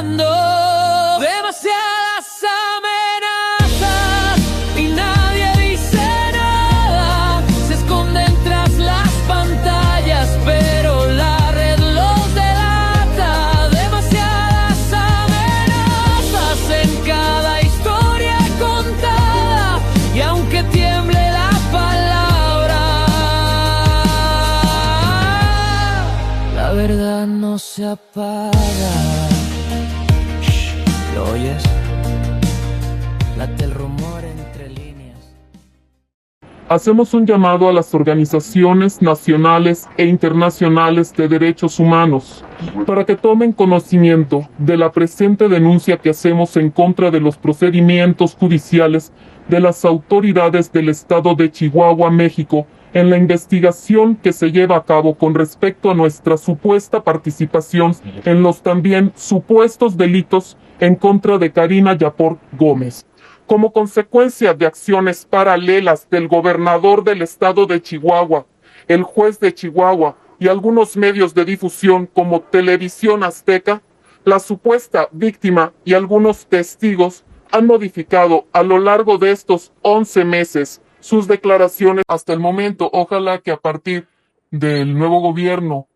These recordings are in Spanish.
pasando. Demasiadas amenazas y nadie dice nada. Se esconden tras las pantallas, pero la red los delata. Demasiadas amenazas en cada historia contada. Y aunque tiemble la palabra, la verdad no se apaga. ¿Lo oyes? Late el rumor entre líneas. Hacemos un llamado a las organizaciones nacionales e internacionales de derechos humanos para que tomen conocimiento de la presente denuncia que hacemos en contra de los procedimientos judiciales de las autoridades del estado de Chihuahua, México, en la investigación que se lleva a cabo con respecto a nuestra supuesta participación en los también supuestos delitos en contra de Karina Yapor Gómez. Como consecuencia de acciones paralelas del gobernador del estado de Chihuahua, el juez de Chihuahua y algunos medios de difusión como Televisión Azteca, la supuesta víctima y algunos testigos han modificado a lo largo de estos 11 meses sus declaraciones hasta el momento. Ojalá que a partir del nuevo gobierno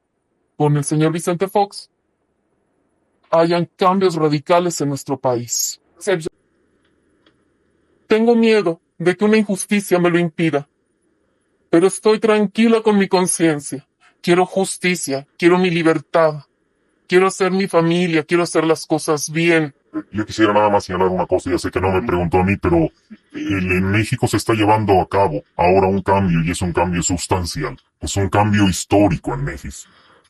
con el señor Vicente Fox hayan cambios radicales en nuestro país. Tengo miedo de que una injusticia me lo impida, pero estoy tranquila con mi conciencia. Quiero justicia, quiero mi libertad, quiero hacer mi familia, quiero hacer las cosas bien. Yo quisiera nada más señalar una cosa, ya sé que no me preguntó a mí, pero en México se está llevando a cabo ahora un cambio, y es un cambio sustancial, es un cambio histórico en México.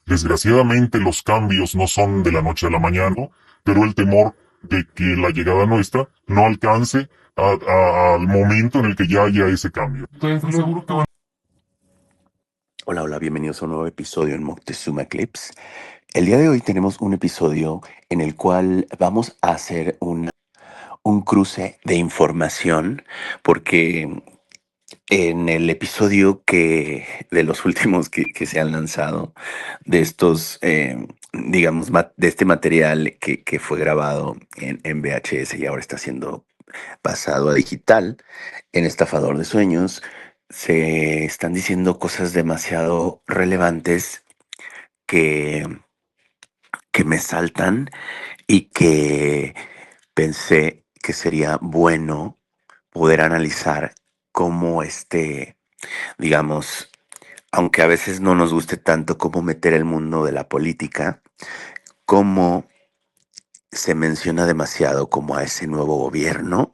Desgraciadamente los cambios no son de la noche a la mañana, pero el temor de que la llegada nuestra no alcance al momento en el que ya haya ese cambio. Estoy seguro que van. Hola, bienvenidos a un nuevo episodio en Moctezuma Clips. El día de hoy tenemos un episodio en el cual vamos a hacer un cruce de información, porque en el episodio de los últimos que se han lanzado, de estos, digamos, de este material que fue grabado en VHS y ahora está siendo pasado a digital, en Estafador de Sueños, se están diciendo cosas demasiado relevantes que me saltan y que pensé que sería bueno poder analizar cómo digamos, aunque a veces no nos guste tanto cómo meter el mundo de la política, cómo se menciona demasiado como a ese nuevo gobierno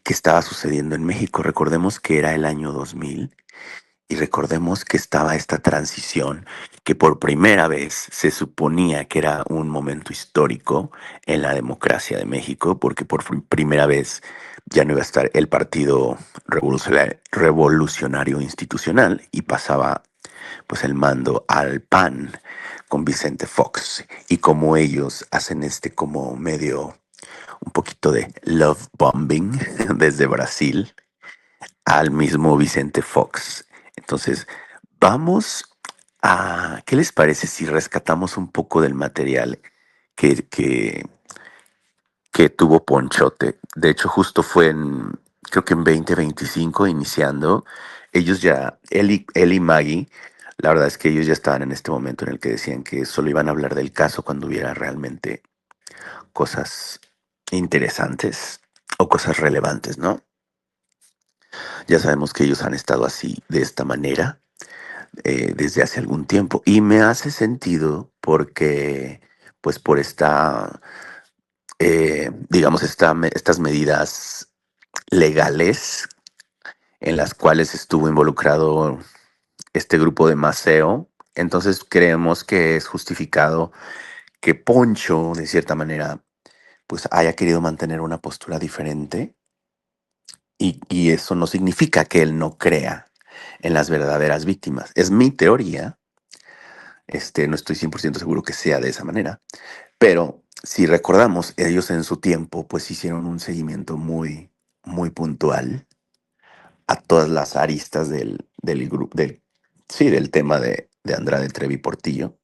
que estaba sucediendo en México. Recordemos que era el año 2000 y recordemos que estaba esta transición que por primera vez se suponía que era un momento histórico en la democracia de México, porque por primera vez ya no iba a estar el Partido Revolucionario Institucional y pasaba pues el mando al PAN con Vicente Fox, y como ellos hacen como medio un poquito de love bombing desde Brasil al mismo Vicente Fox. Entonces, ¿qué les parece si rescatamos un poco del material que tuvo Ponchote? De hecho, justo fue creo que en 2025 iniciando. Ellos ya, él y Maggie, la verdad es que ellos ya estaban en este momento en el que decían que solo iban a hablar del caso cuando hubiera realmente cosas interesantes o cosas relevantes, ¿no? Ya sabemos que ellos han estado así, de esta manera, desde hace algún tiempo. Y me hace sentido porque, pues por digamos, estas medidas legales en las cuales estuvo involucrado este grupo de Maceo, entonces creemos que es justificado que Poncho, de cierta manera, pues haya querido mantener una postura diferente, y eso no significa que él no crea en las verdaderas víctimas. Es mi teoría, no estoy 100% seguro que sea de esa manera, pero si recordamos, ellos en su tiempo pues hicieron un seguimiento muy, muy puntual a todas las aristas del grupo, del tema de Andrade Trevi Portillo.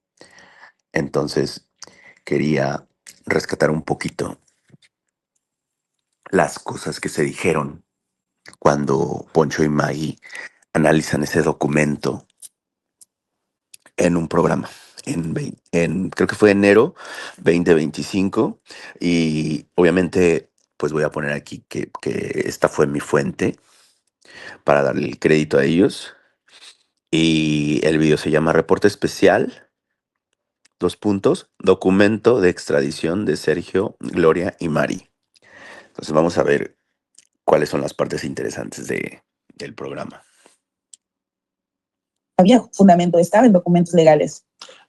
Entonces quería rescatar un poquito las cosas que se dijeron cuando Poncho y Maggie analizan ese documento en un programa. Creo que fue enero 2025 y obviamente pues voy a poner aquí que esta fue mi fuente para darle el crédito a ellos. Y el video se llama Reporte Especial, dos puntos, documento de extradición de Sergio, Gloria y Mari. Entonces vamos a ver cuáles son las partes interesantes del programa. Había fundamento, estaba en documentos legales.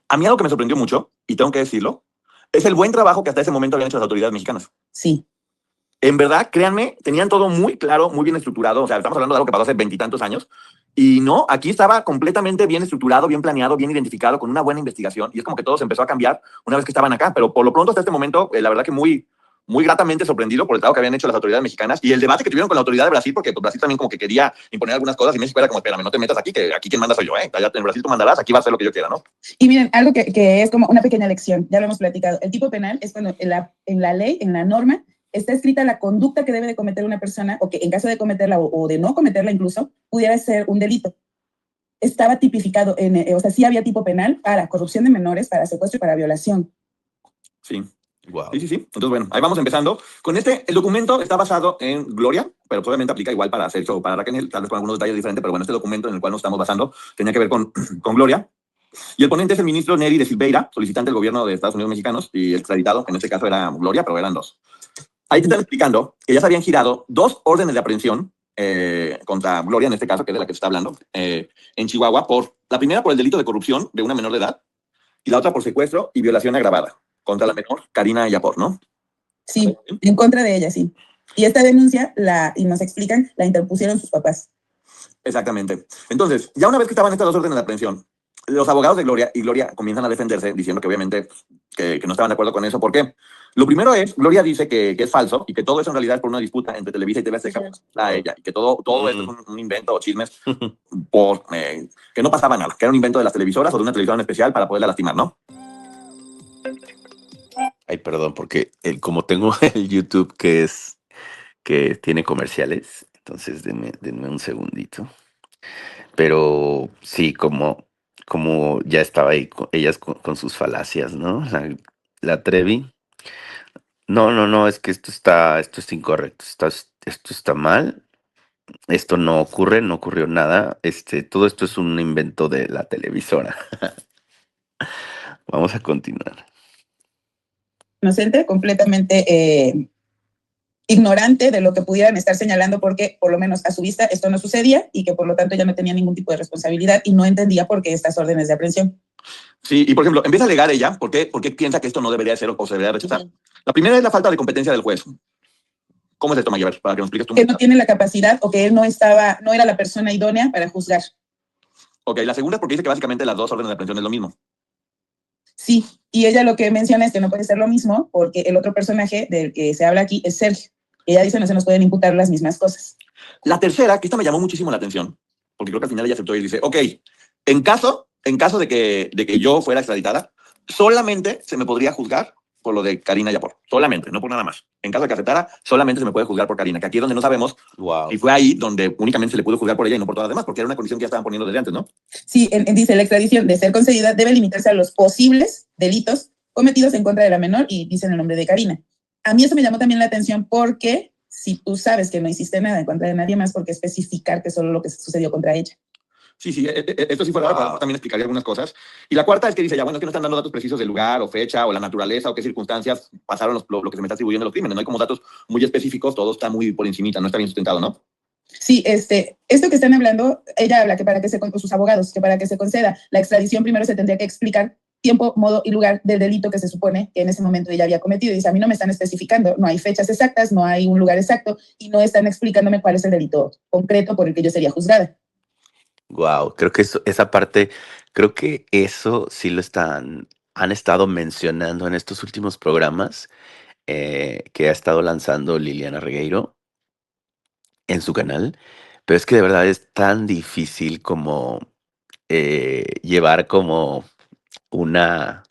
A mí algo que me sorprendió mucho, y tengo que decirlo, es el buen trabajo que hasta ese momento habían hecho las autoridades mexicanas. Sí. En verdad, créanme, tenían todo muy claro, muy bien estructurado. O sea, estamos hablando de algo que pasó hace veintitantos años. Y no, aquí estaba completamente bien estructurado, bien planeado, bien identificado, con una buena investigación. Y es como que todo se empezó a cambiar una vez que estaban acá. Pero por lo pronto, hasta este momento, la verdad que muy gratamente sorprendido por el trabajo que habían hecho las autoridades mexicanas y el debate que tuvieron con la autoridad de Brasil, porque pues, Brasil también como que quería imponer algunas cosas y México era como, espérame, no te metas aquí, que aquí quien manda soy yo, ¿eh? Allá en Brasil tú mandarás, aquí va a ser lo que yo quiera, ¿no? Y miren, algo que es como una pequeña lección, ya lo hemos platicado. El tipo penal es cuando en la ley, en la norma, está escrita la conducta que debe de cometer una persona o que en caso de cometerla o de no cometerla incluso, pudiera ser un delito. Estaba tipificado, o sea, sí había tipo penal para corrupción de menores, para secuestro y para violación. Sí. Wow. Sí. Entonces, bueno, ahí vamos empezando. Con el documento está basado en Gloria, pero obviamente aplica igual para Sergio o para Raquel, tal vez con algunos detalles diferentes, pero bueno, este documento en el cual nos estamos basando tenía que ver con Gloria. Y el ponente es el ministro Neri de Silveira, solicitante del gobierno de Estados Unidos mexicanos, y el extraditado, en este caso era Gloria, pero eran dos. Ahí te están explicando que ya se habían girado dos órdenes de aprehensión contra Gloria, en este caso, que es de la que se está hablando, en Chihuahua, la primera por el delito de corrupción de una menor de edad, y la otra por secuestro y violación agravada contra la menor Karina Yapor, ¿no? Sí, en contra de ella, sí. Y esta denuncia, y nos explican, la interpusieron sus papás. Exactamente. Entonces, ya una vez que estaban estas dos órdenes de aprehensión, los abogados de Gloria y Gloria comienzan a defenderse diciendo que obviamente que no estaban de acuerdo con eso. ¿Por qué? Lo primero es, Gloria dice que es falso y que todo eso en realidad es por una disputa entre Televisa y TV Azteca a ella, y que todo esto es un invento o chismes que no pasaba nada, que era un invento de las televisoras o de una televisora en especial para poderla lastimar, ¿no? Ay, perdón, porque como tengo el YouTube que tiene comerciales, entonces denme un segundito. Pero sí, como ya estaba ahí ellas con sus falacias, ¿no? La Trevi. No, es que esto es incorrecto, esto está mal, esto no ocurre, no ocurrió nada, todo esto es un invento de la televisora. Vamos a continuar. Inocente, completamente ignorante de lo que pudieran estar señalando porque por lo menos a su vista esto no sucedía y que por lo tanto ya no tenía ningún tipo de responsabilidad y no entendía por qué estas órdenes de aprehensión. Sí, y por ejemplo, empieza a alegar ella, ¿por qué piensa que esto no debería ser o se debería rechazar? Sí. La primera es la falta de competencia del juez. ¿Cómo es esto, Maggie? A ver, para que nos expliques tú. Que no tiene la capacidad o que él no era la persona idónea para juzgar. Ok, la segunda es porque dice que básicamente las dos órdenes de aprehensión es lo mismo. Sí, y ella lo que menciona es que no puede ser lo mismo porque el otro personaje del que se habla aquí es Sergio. Ella dice no se nos pueden imputar las mismas cosas. La tercera, que esta me llamó muchísimo la atención, porque creo que al final ella aceptó y dice, ok, en caso de que yo fuera extraditada, solamente se me podría juzgar por lo de Karina Yapor. Solamente, no por nada más. En caso de que aceptara, solamente se me puede juzgar por Karina, que aquí es donde no sabemos. Wow. Y fue ahí donde únicamente se le pudo juzgar por ella y no por todas las demás, porque era una condición que ya estaban poniendo desde antes, ¿no? Sí, dice, la extradición de ser concedida debe limitarse a los posibles delitos cometidos en contra de la menor y dicen el nombre de Karina. A mí eso me llamó también la atención porque si tú sabes que no hiciste nada en contra de nadie más, ¿por qué especificarte solo lo que sucedió contra ella? Sí, esto sí fue raro, pero también explicaría algunas cosas. Y la cuarta es que dice, ya, bueno, es que no están dando datos precisos del lugar o fecha o la naturaleza o qué circunstancias pasaron lo que se me está atribuyendo a los crímenes. No hay como datos muy específicos, todo está muy por encimita, no está bien sustentado, ¿no? Sí, esto que están hablando, ella habla que sus abogados, que para que se conceda la extradición primero se tendría que explicar tiempo, modo y lugar del delito que se supone que en ese momento ella había cometido. Y dice, a mí no me están especificando, no hay fechas exactas, no hay un lugar exacto y no están explicándome cuál es el delito concreto por el que yo sería juzgada. Wow, creo que esa parte, creo que eso sí han estado mencionando en estos últimos programas que ha estado lanzando Liliana Regueiro en su canal, pero es que de verdad es tan difícil como llevar como una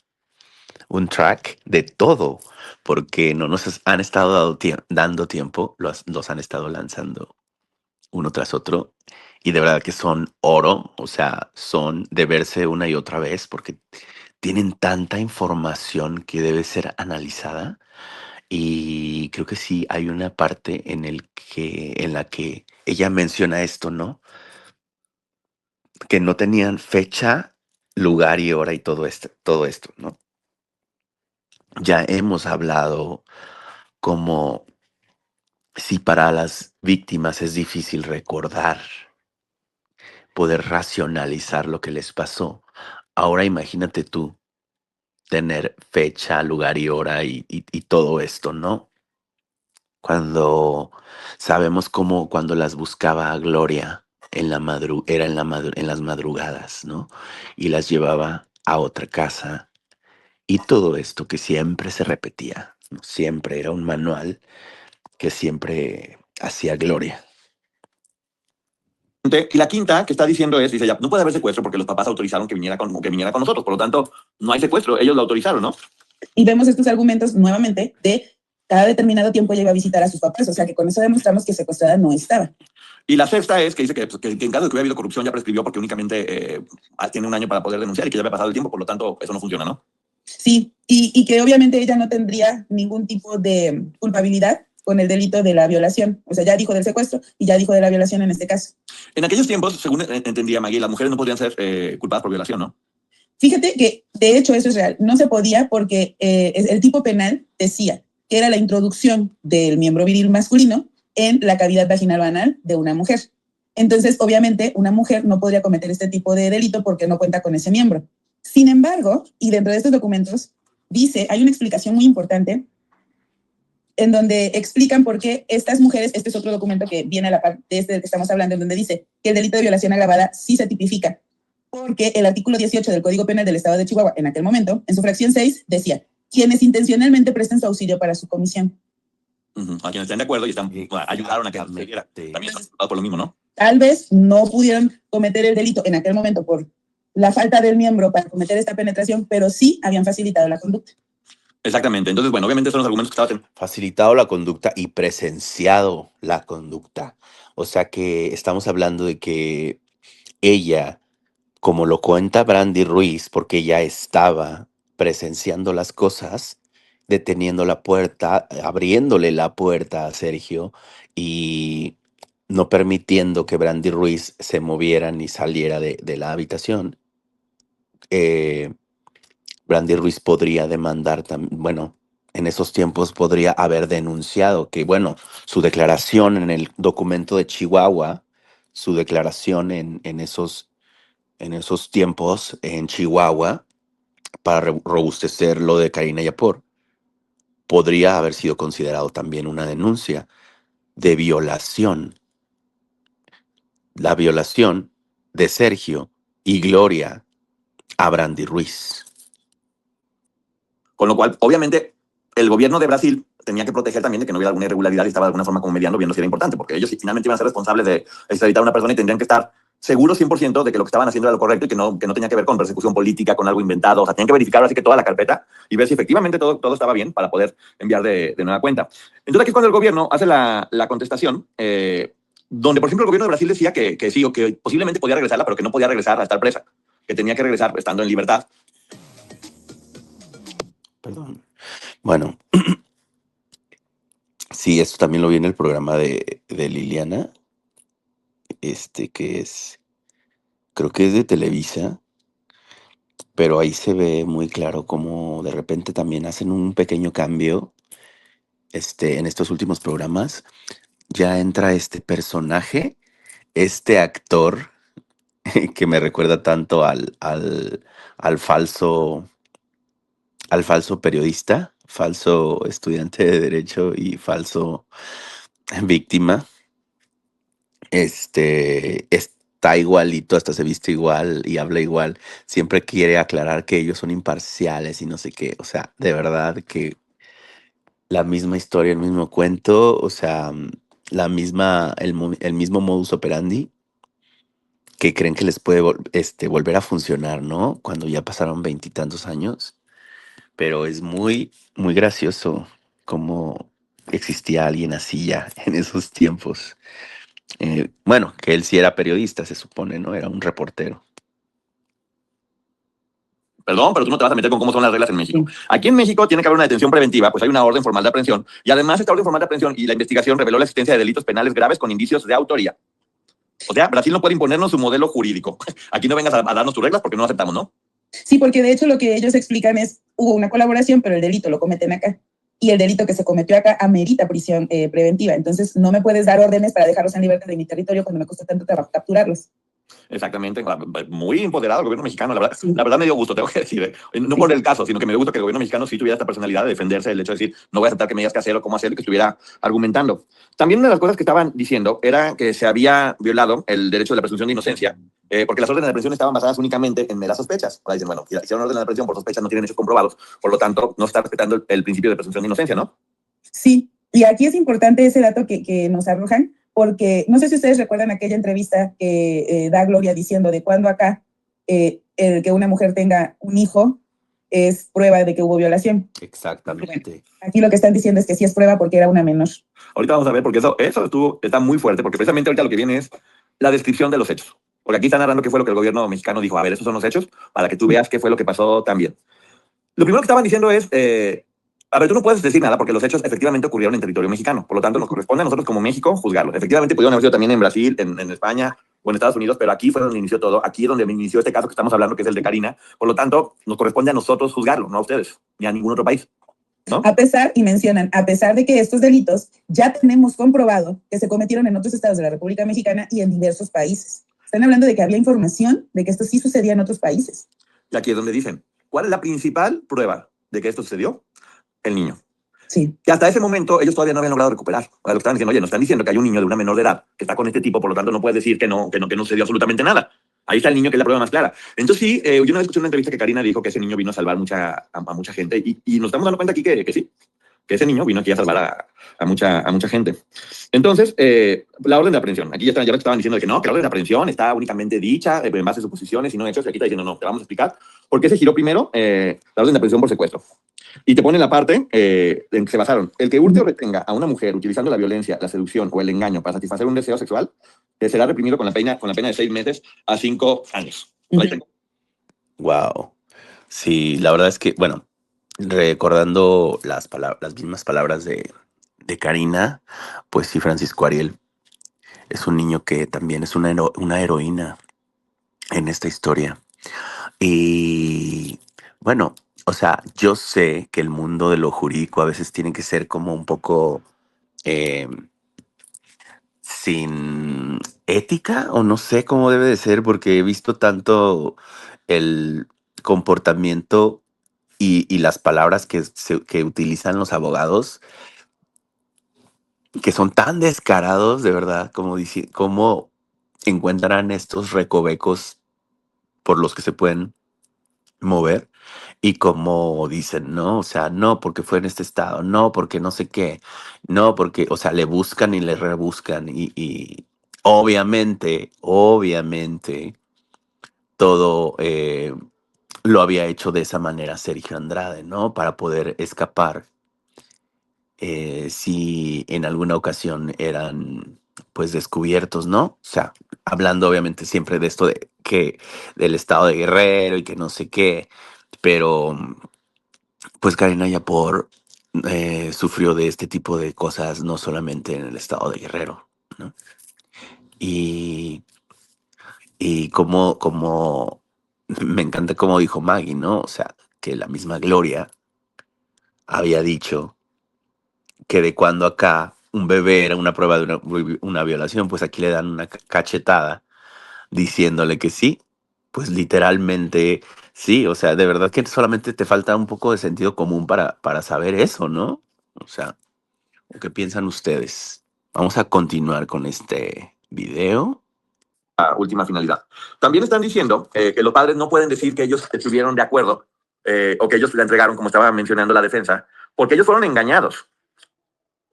un track de todo, porque no nos han estado dando tiempo, los han estado lanzando uno tras otro, y de verdad que son oro, o sea, son de verse una y otra vez, porque tienen tanta información que debe ser analizada, y creo que sí hay una parte en la que ella menciona esto, ¿no? Que no tenían fecha, lugar y hora y todo esto, ¿no? Ya hemos hablado como si para las víctimas es difícil recordar, poder racionalizar lo que les pasó. Ahora imagínate tú tener fecha, lugar y hora y todo esto, ¿no? Cuando sabemos cómo cuando las buscaba Gloria era en las madrugadas, ¿no? Y las llevaba a otra casa y todo esto que siempre se repetía, ¿no? Siempre era un manual que siempre hacía Gloria. Y la quinta que está diciendo es, dice ya, no puede haber secuestro porque los papás autorizaron que viniera con nosotros, por lo tanto, no hay secuestro, ellos lo autorizaron, ¿no? Y vemos estos argumentos nuevamente de cada determinado tiempo llega a visitar a sus papás, o sea que con eso demostramos que secuestrada no estaba. Y la sexta es que dice que en caso de que hubiera habido corrupción ya prescribió porque únicamente tiene un año para poder denunciar y que ya había pasado el tiempo, por lo tanto, eso no funciona, ¿no? Sí, y que obviamente ella no tendría ningún tipo de culpabilidad con el delito de la violación. O sea, ya dijo del secuestro y ya dijo de la violación en este caso. En aquellos tiempos, según entendía Maggie, las mujeres no podrían ser culpadas por violación, ¿no? Fíjate que, de hecho, eso es real. No se podía porque el tipo penal decía que era la introducción del miembro viril masculino en la cavidad vaginal o anal de una mujer. Entonces, obviamente, una mujer no podría cometer este tipo de delito porque no cuenta con ese miembro. Sin embargo, y dentro de estos documentos, hay una explicación muy importante en donde explican por qué estas mujeres, este es otro documento que viene a la parte de este del que estamos hablando, en donde dice que el delito de violación agravada sí se tipifica, porque el artículo 18 del Código Penal del Estado de Chihuahua, en aquel momento, en su fracción 6, decía, quienes intencionalmente presten su auxilio para su comisión. A quienes estén de acuerdo y ayudaron a que se diera. También están culpados por lo mismo, ¿no? Tal vez no pudieron cometer el delito en aquel momento por la falta del miembro para cometer esta penetración, pero sí habían facilitado la conducta. Exactamente. Entonces, bueno, obviamente son los argumentos que estaban Facilitado la conducta y presenciado la conducta. O sea que estamos hablando de que ella, como lo cuenta Brandy Ruiz, porque ella estaba presenciando las cosas, deteniendo la puerta, abriéndole la puerta a Sergio y no permitiendo que Brandy Ruiz se moviera ni saliera de la habitación. Brandy Ruiz podría demandar también, bueno, en esos tiempos podría haber denunciado que, bueno, su declaración en el documento de Chihuahua, su declaración en esos tiempos en Chihuahua, para robustecer lo de Karina Yapor, podría haber sido considerado también una denuncia de violación. La violación de Sergio y Gloria a Brandy Ruiz. Con lo cual, obviamente, el gobierno de Brasil tenía que proteger también de que no hubiera alguna irregularidad y estaba de alguna forma como mediando, viendo si era importante, porque ellos finalmente iban a ser responsables de extraditar a una persona y tendrían que estar seguros 100% de que lo que estaban haciendo era lo correcto y que no tenía que ver con persecución política, con algo inventado. O sea, tenían que verificar así que toda la carpeta y ver si efectivamente todo estaba bien para poder enviar de nueva cuenta. Entonces, aquí es cuando el gobierno hace la contestación, donde, por ejemplo, el gobierno de Brasil decía que sí, o que posiblemente podía regresarla, pero que no podía regresar a estar presa, que tenía que regresar estando en libertad. Perdón. Bueno, sí, esto también lo vi en el programa de Liliana, que es, creo que es de Televisa, pero ahí se ve muy claro cómo de repente también hacen un pequeño cambio, en estos últimos programas. Ya entra este personaje, este actor, que me recuerda tanto al falso periodista, falso estudiante de derecho y falso víctima. Está igualito, hasta se viste igual y habla igual. Siempre quiere aclarar que ellos son imparciales y no sé qué. O sea, de verdad que la misma historia, el mismo cuento, o sea, el mismo modus operandi que creen que les puede volver a funcionar, ¿no? Cuando ya pasaron 20 y tantos años. pero es muy, muy gracioso cómo existía alguien así ya en esos tiempos. Bueno, que él sí era periodista, se supone, ¿no? Era un reportero. Perdón, pero tú no te vas a meter con cómo son las reglas en México. Aquí en México tiene que haber una detención preventiva, pues hay una orden formal de aprehensión. Y además, esta orden formal de aprehensión y la investigación reveló la existencia de delitos penales graves con indicios de autoría. O sea, Brasil no puede imponernos su modelo jurídico. Aquí no vengas a darnos tus reglas porque no aceptamos, ¿no? Sí, porque de hecho lo que ellos explican es, hubo una colaboración, pero el delito lo cometen acá. Y el delito que se cometió acá amerita prisión preventiva. Entonces, no me puedes dar órdenes para dejarlos en libertad de mi territorio cuando me cuesta tanto trabajo capturarlos. Exactamente, muy empoderado el gobierno mexicano, la verdad. Sí. La verdad me dio gusto, tengo que decir. No Sí. por el caso, sino que me dio gusto que el gobierno mexicano sí tuviera esta personalidad de defenderse, el hecho de decir, no voy a aceptar que me digas qué hacer o cómo hacer, y que estuviera argumentando. También una de las cosas que estaban diciendo era que se había violado el derecho de la presunción de inocencia, porque las órdenes de aprehensión estaban basadas únicamente en meras sospechas. Ahora dicen, bueno, hicieron órdenes de aprehensión por sospechas, no tienen hechos comprobados, por lo tanto, no está respetando el principio de presunción de inocencia, ¿no? Sí, y aquí es importante ese dato que nos arrojan, porque no sé si ustedes recuerdan aquella entrevista que da Gloria diciendo de cuando acá el que una mujer tenga un hijo es prueba de que hubo violación. Exactamente. Bueno, aquí lo que están diciendo es que sí es prueba porque era una menor. Ahorita vamos a ver, porque eso está muy fuerte, porque precisamente ahorita lo que viene es la descripción de los hechos. Porque aquí está narrando qué fue lo que el gobierno mexicano dijo. A ver, esos son los hechos, para que tú veas qué fue lo que pasó también. Lo primero que estaban diciendo es, a ver, tú no puedes decir nada porque los hechos efectivamente ocurrieron en territorio mexicano. Por lo tanto, nos corresponde a nosotros como México juzgarlos. Efectivamente, pudieron haber sido también en Brasil, en España o en Estados Unidos, pero aquí fue donde inició todo. Aquí es donde inició este caso que estamos hablando, que es el de Karina. Por lo tanto, nos corresponde a nosotros juzgarlo, no a ustedes, ni a ningún otro país, ¿no? A pesar, y mencionan, a pesar de que estos delitos ya tenemos comprobado que se cometieron en otros estados de la República Mexicana y en diversos países. Están hablando de que había información de que esto sí sucedía en otros países. Y aquí es donde dicen, ¿cuál es la principal prueba de que esto sucedió? El niño. Sí. Que hasta ese momento ellos todavía no habían logrado recuperar. O sea, lo que estaban diciendo, oye, nos están diciendo que hay un niño de una menor de edad que está con este tipo, por lo tanto no puedes decir que no sucedió absolutamente nada. Ahí está el niño, que es la prueba más clara. Entonces sí, yo una vez escuché una entrevista que Karina dijo que ese niño vino a salvar a mucha gente y nos estamos dando cuenta aquí que sí, que ese niño vino aquí a salvar a mucha gente. Entonces, la orden de aprehensión. Aquí ya estaban diciendo que no, que la orden de aprehensión está únicamente dicha en base a suposiciones y no hechos. Y aquí está diciendo, no, te vamos a explicar por qué se giró primero la orden de aprehensión por secuestro. Y te pone la parte en que se basaron. El que hurte o retenga a una mujer utilizando la violencia, la seducción o el engaño para satisfacer un deseo sexual será reprimido con la pena de 6 meses a 5 años. Ahí tengo. Wow. Sí, la verdad es que, bueno, recordando las mismas palabras de Karina, pues sí, Francisco Ariel es un niño que también es una heroína en esta historia. Y bueno, o sea, yo sé que el mundo de lo jurídico a veces tiene que ser como un poco eh, sin ética, o no sé cómo debe de ser, porque he visto tanto el comportamiento y las palabras que utilizan los abogados, que son tan descarados, de verdad, como encuentran estos recovecos por los que se pueden mover, y como dicen, no, o sea, no porque fue en este estado, no porque no sé qué, no porque, o sea, le buscan y le rebuscan, y obviamente, todo lo había hecho de esa manera Sergio Andrade, ¿no? Para poder escapar, si en alguna ocasión eran pues descubiertos, ¿no? O sea, hablando obviamente siempre de esto de que del estado de Guerrero y que no sé qué, pero pues Karina Yapor sufrió de este tipo de cosas no solamente en el estado de Guerrero, ¿no? Y, y como me encanta como dijo Maggie, ¿no? O sea, que la misma Gloria había dicho que de cuando acá un bebé era una prueba de una violación, pues aquí le dan una cachetada diciéndole que sí, pues literalmente sí, o sea, de verdad que solamente te falta un poco de sentido común para saber eso, ¿no? O sea, ¿qué piensan ustedes? Vamos a continuar con este video. Última finalidad. También están diciendo que los padres no pueden decir que ellos estuvieron de acuerdo o que ellos la entregaron, como estaba mencionando la defensa, porque ellos fueron engañados.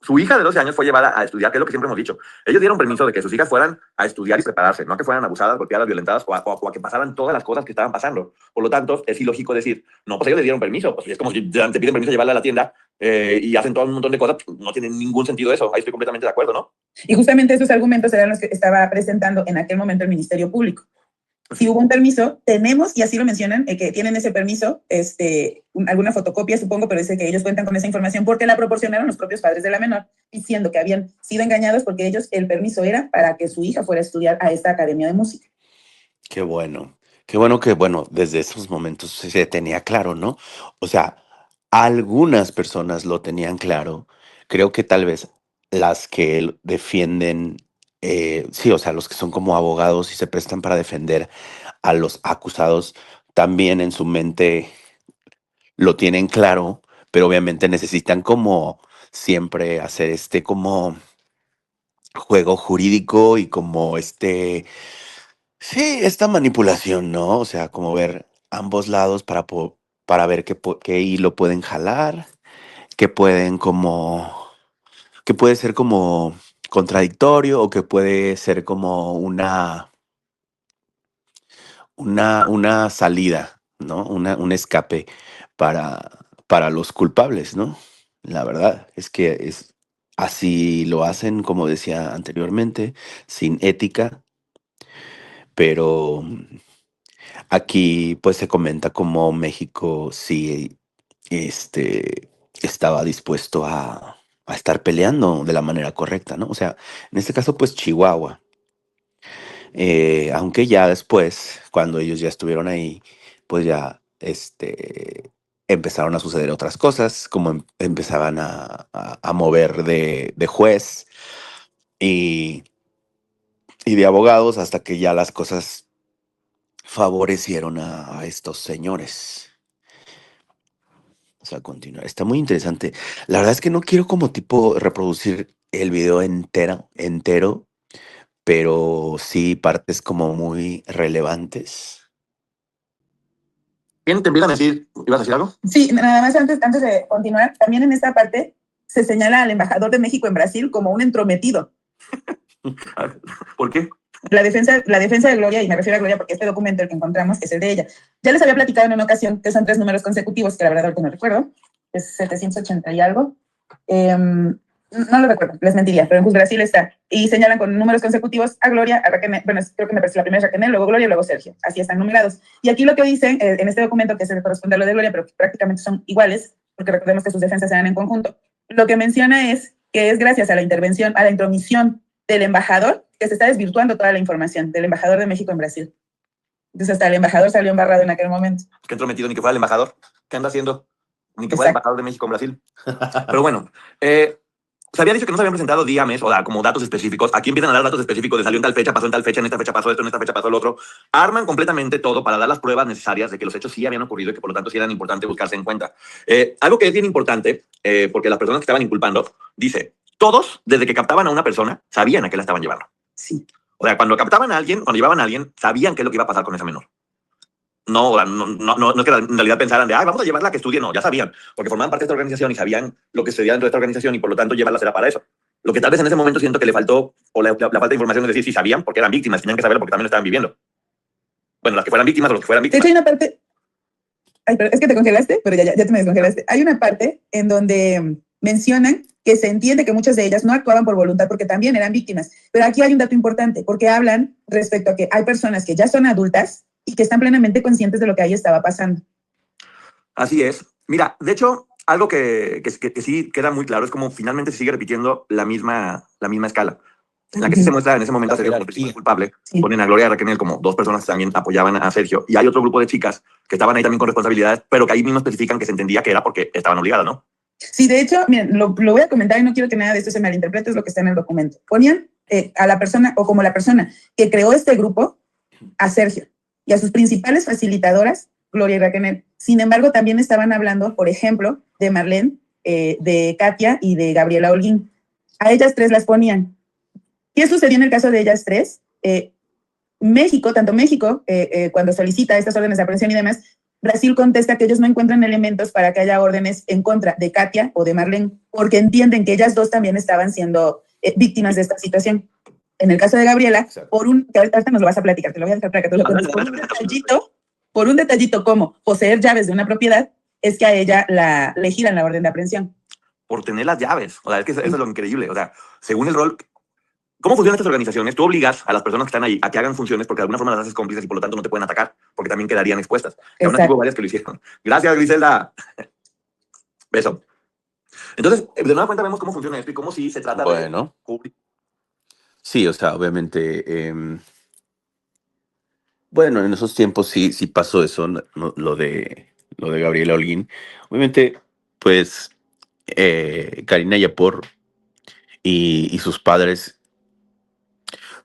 su hija de 12 años fue llevada a estudiar, que es lo que siempre hemos dicho. Ellos dieron permiso de que sus hijas fueran a estudiar y prepararse, no a que fueran abusadas, golpeadas, violentadas o a que pasaran todas las cosas que estaban pasando. Por lo tanto, es ilógico decir, no, pues ellos les dieron permiso. Pues es como si te piden permiso de llevarla a la tienda y hacen todo un montón de cosas. Pues no tiene ningún sentido eso. Ahí estoy completamente de acuerdo, ¿no? Y justamente esos argumentos eran los que estaba presentando en aquel momento el Ministerio Público. Si hubo un permiso, tenemos, y así lo mencionan, que tienen ese permiso, alguna fotocopia, supongo, pero dice que ellos cuentan con esa información porque la proporcionaron los propios padres de la menor, diciendo que habían sido engañados porque ellos, el permiso era para que su hija fuera a estudiar a esta academia de música. Qué bueno. Qué bueno que, bueno, desde esos momentos se tenía claro, ¿no? O sea, algunas personas lo tenían claro. Creo que tal vez las que defienden, sí, o sea, los que son como abogados y se prestan para defender a los acusados, también en su mente lo tienen claro, pero obviamente necesitan como siempre hacer como juego jurídico y como sí, esta manipulación, ¿no? O sea, como ver ambos lados para ver qué hilo pueden jalar, qué pueden que puede ser como contradictorio o que puede ser como una salida, ¿no? Un escape para los culpables, ¿no? La verdad es que así lo hacen, como decía anteriormente, sin ética, pero aquí pues se comenta como México sí estaba dispuesto a estar peleando de la manera correcta, ¿no? O sea, en este caso pues Chihuahua. Aunque ya después, cuando ellos ya estuvieron ahí, pues ya empezaron a suceder otras cosas, como empezaban a mover de juez y, y de abogados hasta que ya las cosas favorecieron a estos señores. O sea, continuar. Está muy interesante. La verdad es que no quiero como tipo reproducir el video entero, pero sí partes como muy relevantes. ¿Quién te empiezan a decir? ¿Ibas a decir algo? Sí, nada más antes de continuar, también en esta parte se señala al embajador de México en Brasil como un entrometido. ¿Por qué? La defensa de Gloria, y me refiero a Gloria porque este documento el que encontramos es el de ella. Ya les había platicado en una ocasión que son 3 números consecutivos, que la verdad ahorita no recuerdo, es 780 y algo. No lo recuerdo, les mentiría, pero en Brasil está. Y señalan con números consecutivos a Gloria, a Raquel, bueno, creo que me parece la primera es Raquel, luego Gloria y luego Sergio. Así están numerados. Y aquí lo que dicen en este documento, que se corresponde a lo de Gloria, pero que prácticamente son iguales, porque recordemos que sus defensas se dan en conjunto, lo que menciona es que es gracias a la intervención, a la intromisión del embajador, que se está desvirtuando toda la información del embajador de México en Brasil. Entonces hasta el embajador salió embarrado en aquel momento. ¿Qué entrometido? Ni que fuera el embajador. ¿Qué anda haciendo? Ni que fuera el embajador de México en Brasil. Pero bueno, se había dicho que no se habían presentado día, mes, o como datos específicos. Aquí empiezan a dar datos específicos de salió en tal fecha, pasó en tal fecha, en esta fecha pasó esto, en esta fecha pasó el otro. Arman completamente todo para dar las pruebas necesarias de que los hechos sí habían ocurrido y que por lo tanto sí eran importantes buscarse en cuenta. Algo que es bien importante, porque las personas que estaban inculpando, dice, todos, desde que captaban a una persona, sabían a qué la estaban llevando. Sí. O sea, cuando captaban a alguien, cuando llevaban a alguien, sabían qué es lo que iba a pasar con esa menor. No es que en realidad pensaran de, vamos a llevarla a que estudie, no, ya sabían, porque formaban parte de esta organización y sabían lo que sucedía dentro de esta organización y por lo tanto llevarla será para eso. Lo que tal vez en ese momento siento que le faltó, o la falta de información es decir, sí sabían porque eran víctimas, tenían que saberlo porque también lo estaban viviendo. Bueno, las que fueran víctimas o los que fueran De víctimas. hecho, hay una parte, pero es que te congelaste, pero ya te me descongelaste. Hay una parte en donde mencionan que se entiende que muchas de ellas no actuaban por voluntad porque también eran víctimas. Pero aquí hay un dato importante, porque hablan respecto a que hay personas que ya son adultas y que están plenamente conscientes de lo que ahí estaba pasando. Así es. Mira, de hecho, algo que sí queda muy claro es como finalmente se sigue repitiendo la misma escala. En la que sí se muestra en ese momento a Sergio como principal culpable, Sí. ponen a Gloria y a Raquel como 2 personas que también apoyaban a Sergio. Y hay otro grupo de chicas que estaban ahí también con responsabilidades, pero que ahí mismo especifican que se entendía que era porque estaban obligadas, ¿no? Sí, de hecho, miren, lo voy a comentar y no quiero que nada de esto se malinterprete, es lo que está en el documento. Ponían a la persona, o como la persona que creó este grupo, a Sergio y a sus principales facilitadoras, Gloria y Raquel. Sin embargo, también estaban hablando, por ejemplo, de Marlene, de Katia y de Gabriela Holguín. A ellas 3 las ponían. ¿Qué sucedió en el caso de ellas 3? México, cuando solicita estas órdenes de aprehensión y demás, Brasil contesta que ellos no encuentran elementos para que haya órdenes en contra de Katia o de Marlene, porque entienden que ellas dos también estaban siendo víctimas de esta situación. En el caso de Gabriela, que ahorita nos lo vas a platicar, te lo voy a dejar para que tú lo cuentes, por un detallito como poseer llaves de una propiedad, es que a ella le giran la orden de aprehensión. Por tener las llaves. O sea, es que eso es lo increíble. O sea, según el rol, ¿cómo funcionan estas organizaciones? Tú obligas a las personas que están ahí a que hagan funciones porque de alguna forma las haces cómplices y por lo tanto no te pueden atacar, porque también quedarían expuestas. Y aún así hubo varias que lo hicieron. Gracias, Griselda. Beso. Entonces, de nueva cuenta vemos cómo funciona esto y cómo sí se trata Bueno. de... Sí, o sea, obviamente, bueno, en esos tiempos sí pasó eso, lo de Gabriela Holguín. Obviamente, pues, Karina Yapor y sus padres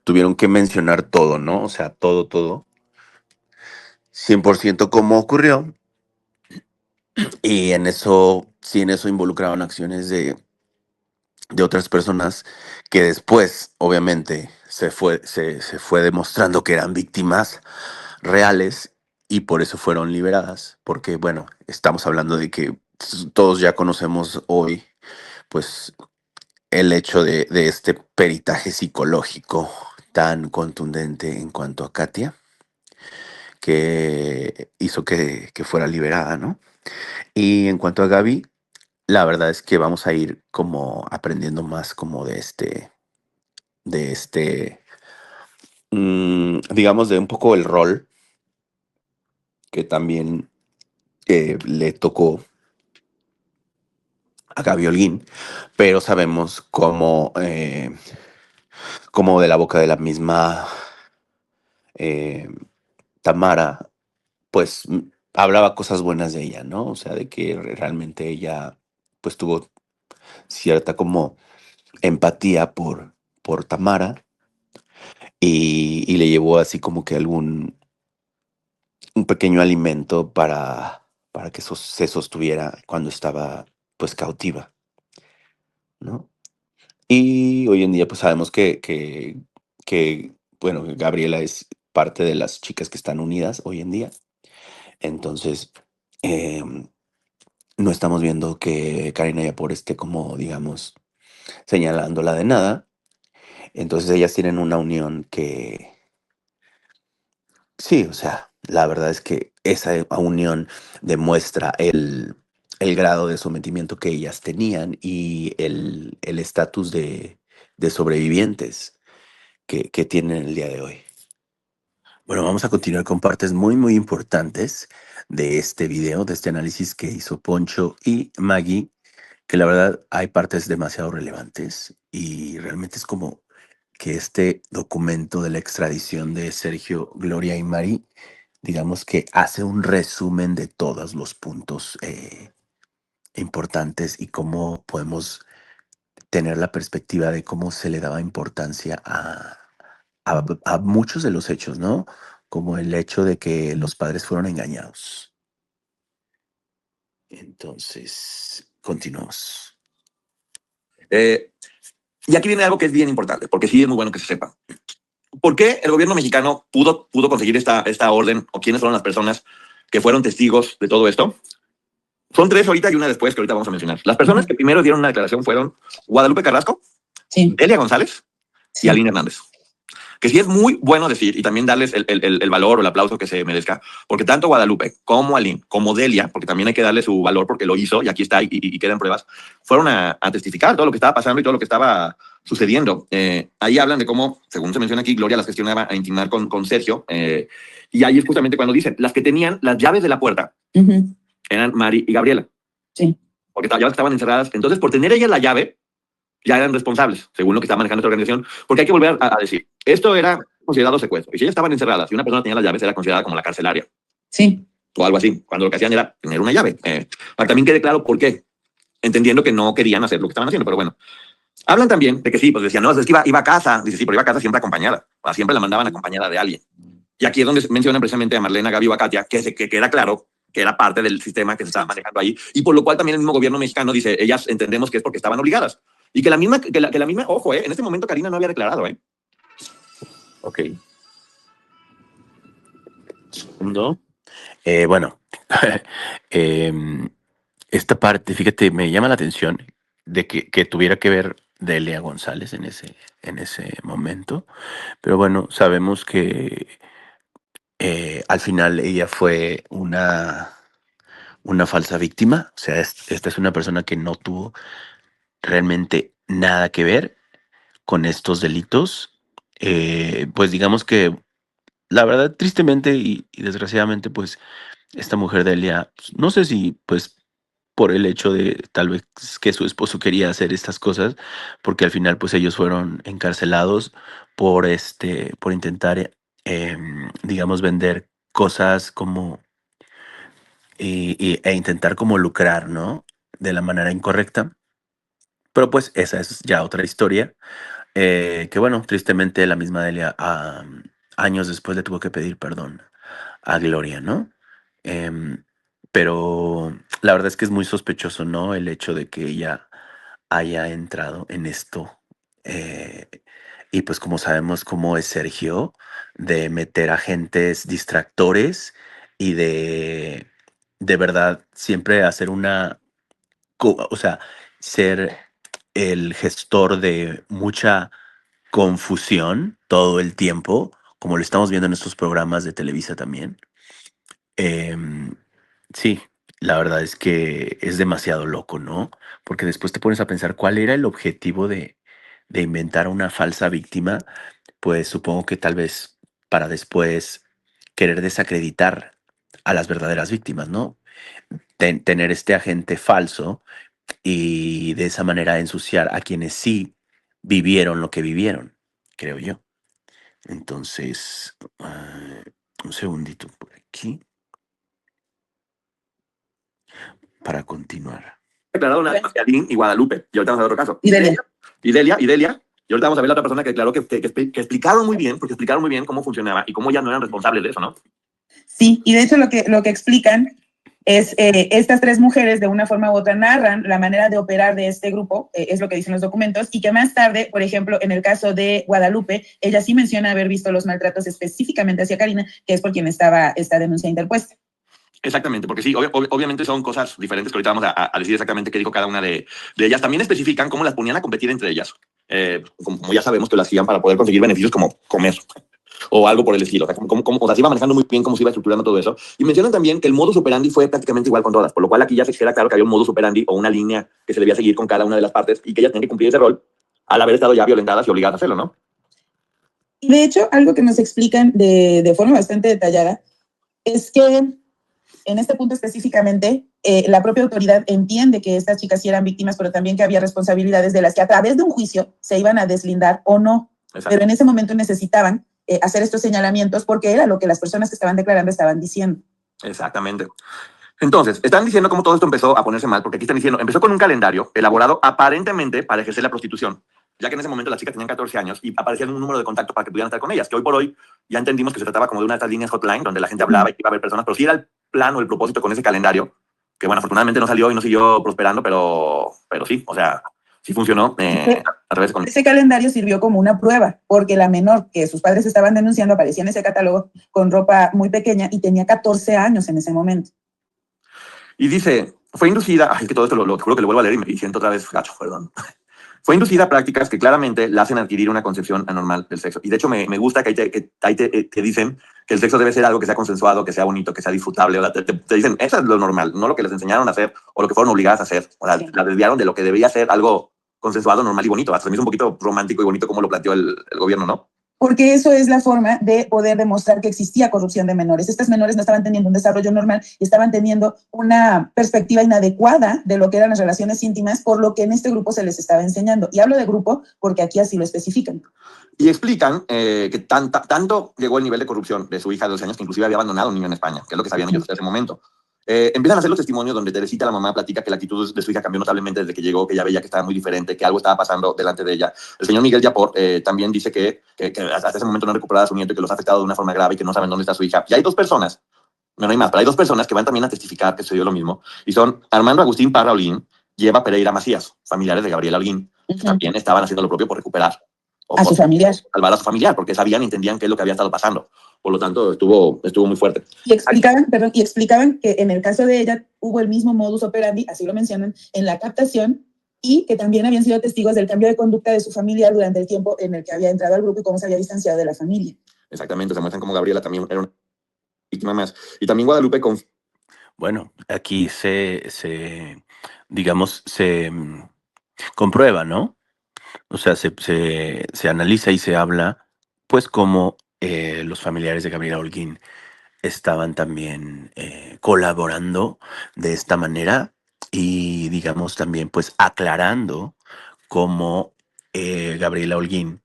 tuvieron que mencionar todo, ¿no? O sea, todo, 100% cómo ocurrió. Y en eso involucraban acciones de otras personas que después, obviamente, se fue demostrando que eran víctimas reales y por eso fueron liberadas. Porque, bueno, estamos hablando de que todos ya conocemos hoy, pues, el hecho de este peritaje psicológico tan contundente en cuanto a Katia, que hizo que fuera liberada, ¿no? Y en cuanto a Gaby, la verdad es que vamos a ir como aprendiendo más como digamos, de un poco el rol que también le tocó a Gaby Holguín, pero sabemos cómo de la boca de la misma eh, Tamara, pues hablaba cosas buenas de ella, ¿no? O sea, de que realmente ella pues tuvo cierta como empatía por Tamara y le llevó así como que un pequeño alimento para que se sostuviera cuando estaba pues cautiva, ¿no? Y hoy en día pues sabemos que bueno, Gabriela es parte de las chicas que están unidas hoy en día. Entonces, em, no estamos viendo que Karina Yapor esté como, digamos, señalándola de nada. Entonces ellas tienen una unión que, sí, o sea, la verdad es que esa unión demuestra el grado de sometimiento que ellas tenían y el estatus de sobrevivientes que tienen el día de hoy. Bueno, vamos a continuar con partes muy, muy importantes de este video, de este análisis que hizo Poncho y Maggie, que la verdad hay partes demasiado relevantes y realmente es como que este documento de la extradición de Sergio, Gloria y Mari, digamos que hace un resumen de todos los puntos importantes y cómo podemos tener la perspectiva de cómo se le daba importancia a muchos de los hechos, ¿no? Como el hecho de que los padres fueron engañados. Entonces, continuamos. Y aquí viene algo que es bien importante, porque sí es muy bueno que se sepa. ¿Por qué el gobierno mexicano pudo conseguir esta orden? ¿O quiénes fueron las personas que fueron testigos de todo esto? Son tres ahorita y una después que ahorita vamos a mencionar. Las personas que primero dieron una declaración fueron Guadalupe Carrasco, Delia González y Aline Hernández. Que sí es muy bueno decir y también darles el valor o el aplauso que se merezca, porque tanto Guadalupe como Aline, como Delia, porque también hay que darle su valor porque lo hizo y aquí está y quedan pruebas, fueron a testificar todo lo que estaba pasando y todo lo que estaba sucediendo. Ahí hablan de cómo, según se menciona aquí, Gloria las gestionaba a intimar con Sergio, y ahí es justamente cuando dicen, las que tenían las llaves de la puerta eran Mari y Gabriela. Sí. Porque las llaves estaban encerradas. Entonces, por tener ellas la llave, ya eran responsables, según lo que estaba manejando esta organización, porque hay que volver a decir, esto era considerado secuestro, y si ellas estaban encerradas y una persona tenía las llaves, era considerada como la carcelaria. Sí. O algo así, cuando lo que hacían era tener una llave. Para que también quede claro por qué, entendiendo que no querían hacer lo que estaban haciendo, pero bueno. Hablan también de que sí, pues decían, no, es que iba a casa, dice, sí, pero iba a casa siempre acompañada, siempre la mandaban acompañada de alguien. Y aquí es donde mencionan precisamente a Marlene, a Gaby o a Katia, que queda claro que era parte del sistema que se estaba manejando ahí, y por lo cual también el mismo gobierno mexicano dice, ellas entendemos que es porque estaban obligadas. Y que la misma, ojo, en este momento Karina no había declarado, Ok. Segundo. Bueno, em, esta parte, fíjate, me llama la atención de que tuviera que ver Delia González en ese momento, pero bueno, sabemos que al final ella fue una falsa víctima, o sea, esta es una persona que no tuvo realmente nada que ver con estos delitos. Pues digamos que la verdad, tristemente y desgraciadamente, pues esta mujer Delia, pues, no sé si pues por el hecho de tal vez que su esposo quería hacer estas cosas, porque al final pues ellos fueron encarcelados por por intentar, digamos, vender cosas como e intentar como lucrar, ¿no? De la manera incorrecta. Pero pues esa es ya otra historia. Que bueno, tristemente la misma Delia años después le tuvo que pedir perdón a Gloria, ¿no? Em, pero la verdad es que es muy sospechoso, ¿no? El hecho de que ella haya entrado en esto. eh, y pues como sabemos cómo es Sergio, de meter agentes distractores y de verdad siempre hacer o sea, ser el gestor de mucha confusión todo el tiempo, como lo estamos viendo en estos programas de Televisa también. Em, sí, la verdad es que es demasiado loco, ¿no? Porque después te pones a pensar cuál era el objetivo de inventar una falsa víctima, pues supongo que tal vez para después querer desacreditar a las verdaderas víctimas, ¿no? Tener este agente falso y de esa manera ensuciar a quienes sí vivieron lo que vivieron, creo yo. Entonces, un segundito por aquí para continuar. Declarado una Bueno. hacia Lynn y Guadalupe. Y ahorita vamos a ver otro caso. Y Delia. Y Delia. Y ahorita vamos a ver la otra persona que declaró que explicaron muy bien, porque explicaron muy bien cómo funcionaba y cómo ya no eran responsables de eso, ¿no? Sí, y de hecho lo que explican es estas tres mujeres de una forma u otra narran la manera de operar de este grupo, es lo que dicen los documentos, y que más tarde, por ejemplo, en el caso de Guadalupe, ella sí menciona haber visto los maltratos específicamente hacia Karina, que es por quien estaba esta denuncia interpuesta. Exactamente, porque sí, obviamente son cosas diferentes que ahorita vamos a decir exactamente qué dijo cada una de ellas. También especifican cómo las ponían a competir entre ellas. Como ya sabemos que lo hacían para poder conseguir beneficios como comer o algo por el estilo. O sea, o sea, se iba manejando muy bien cómo se iba estructurando todo eso. Y mencionan también que el modus operandi fue prácticamente igual con todas, por lo cual aquí ya se queda claro que había un modus operandi o una línea que se debía seguir con cada una de las partes y que ellas tenían que cumplir ese rol al haber estado ya violentadas y obligadas a hacerlo, ¿no? Y de hecho, algo que nos explican de forma bastante detallada es que en este punto específicamente, la propia autoridad entiende que estas chicas sí eran víctimas, pero también que había responsabilidades de las que a través de un juicio se iban a deslindar o no. Exacto. Pero en ese momento necesitaban hacer estos señalamientos porque era lo que las personas que estaban declarando estaban diciendo. Exactamente. Entonces, están diciendo cómo todo esto empezó a ponerse mal, porque aquí están diciendo, empezó con un calendario elaborado aparentemente para ejercer la prostitución, ya que en ese momento las chicas tenían 14 años y aparecía un número de contacto para que pudieran estar con ellas, que hoy por hoy ya entendimos que se trataba como de una de estas líneas hotline donde la gente hablaba y iba a haber personas, pero sí era el plan o el propósito con ese calendario, que bueno, afortunadamente no salió y no siguió prosperando, pero sí, o sea, sí funcionó a través con... Ese calendario sirvió como una prueba, porque la menor que sus padres estaban denunciando aparecía en ese catálogo con ropa muy pequeña y tenía 14 años en ese momento. Y dice, fue inducida, ay, que todo esto lo juro que lo vuelvo a leer y me siento otra vez gacho, perdón. Fue inducida a prácticas que claramente la hacen adquirir una concepción anormal del sexo. Y de hecho me gusta que ahí te dicen que el sexo debe ser algo que sea consensuado, que sea bonito, que sea disfrutable. O sea, te dicen, eso es lo normal, no lo que les enseñaron a hacer o lo que fueron obligadas a hacer. O sea, la desviaron de lo que debería ser algo consensuado, normal y bonito. Hasta me hizo un poquito romántico y bonito como lo planteó el gobierno, ¿no? Porque eso es la forma de poder demostrar que existía corrupción de menores. Estas menores no estaban teniendo un desarrollo normal y estaban teniendo una perspectiva inadecuada de lo que eran las relaciones íntimas, por lo que en este grupo se les estaba enseñando. Y hablo de grupo porque aquí así lo especifican. Y explican que tanto llegó el nivel de corrupción de su hija de 12 años que inclusive había abandonado a un niño en España, que es lo que sabían ellos hasta ese momento. Empiezan a hacer los testimonios donde Teresita, la mamá, platica que la actitud de su hija cambió notablemente desde que llegó, que ella veía que estaba muy diferente, que algo estaba pasando delante de ella. El señor Miguel Yapor también dice que hasta ese momento no ha recuperado a su nieto y que los ha afectado de una forma grave y que no saben dónde está su hija. Y hay dos personas, no hay más, pero hay dos personas que van también a testificar que sucedió lo mismo, y son Armando Agustín Parra Holguín y Eva Pereira Macías, familiares de Gabriela Holguín, que también estaban haciendo lo propio por recuperar o A su familiar. salvar a su familiar, porque sabían y entendían qué es lo que había estado pasando. Por lo tanto, estuvo muy fuerte. Y explicaban que en el caso de ella hubo el mismo modus operandi, así lo mencionan, en la captación, y que también habían sido testigos del cambio de conducta de su familiar durante el tiempo en el que había entrado al grupo y cómo se había distanciado de la familia. Exactamente, se muestran como Gabriela también era una víctima más. Y también Guadalupe Bueno, aquí digamos, comprueba, ¿no? O sea, se analiza y se habla, pues, cómo los familiares de Gabriela Holguín estaban también colaborando de esta manera y, digamos, también, pues, aclarando cómo Gabriela Holguín,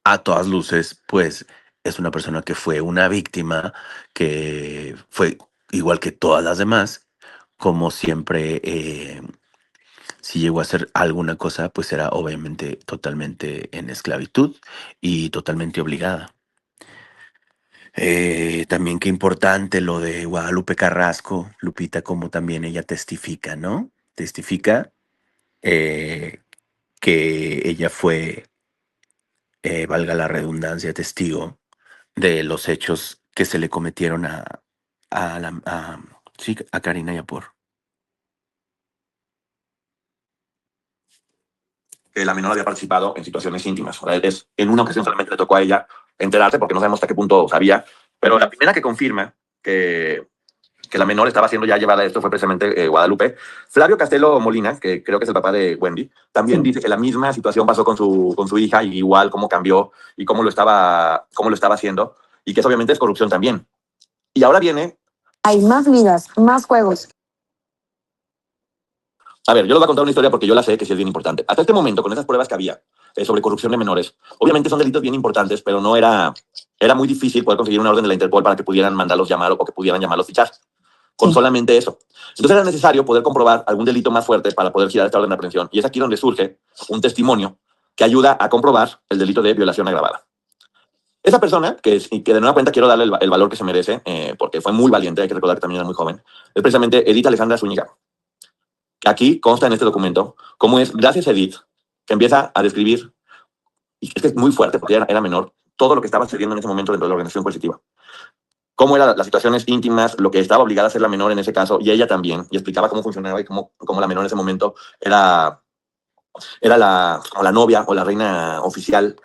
a todas luces, pues, es una persona que fue una víctima, que fue igual que todas las demás, como siempre, si llegó a hacer alguna cosa, pues era obviamente totalmente en esclavitud y totalmente obligada. También qué importante lo de Guadalupe Carrasco, Lupita, como también ella testifica, ¿no? Testifica eh, que ella fue, valga la redundancia, testigo de los hechos que se le cometieron sí, a Karina Yapor. que la menor había participado en situaciones íntimas. O sea, en una ocasión solamente le tocó a ella enterarse, porque no sabemos hasta qué punto sabía, pero la primera que confirma que la menor estaba siendo ya llevada a esto fue precisamente Guadalupe. Flavio Castelo Molina, que creo que es el papá de Wendy, también dice que la misma situación pasó con su hija, y igual cómo cambió y cómo lo estaba haciendo, y que eso obviamente es corrupción también. Y ahora viene... Hay más ligas, más juegos. A ver, yo les voy a contar una historia porque yo la sé que sí es bien importante. Hasta este momento, con esas pruebas que había sobre corrupción de menores, obviamente son delitos bien importantes, pero no era muy difícil poder conseguir una orden de la Interpol para que pudieran mandarlos llamar o que pudieran llamarlos fichar. Con solamente eso. Entonces era necesario poder comprobar algún delito más fuerte para poder girar esta orden de aprehensión. Y es aquí donde surge un testimonio que ayuda a comprobar el delito de violación agravada. Esa persona, que de nueva cuenta quiero darle el valor que se merece, porque fue muy valiente, hay que recordar que también era muy joven, es precisamente Edith Alejandra Zúñiga. Aquí consta en este documento cómo es, gracias a Edith, que empieza a describir, y es que es muy fuerte porque era menor, todo lo que estaba sucediendo en ese momento dentro de la organización coercitiva. Cómo eran las situaciones íntimas, lo que estaba obligada a hacer la menor en ese caso, y ella también, y explicaba cómo funcionaba y cómo la menor en ese momento era la novia o la reina oficial,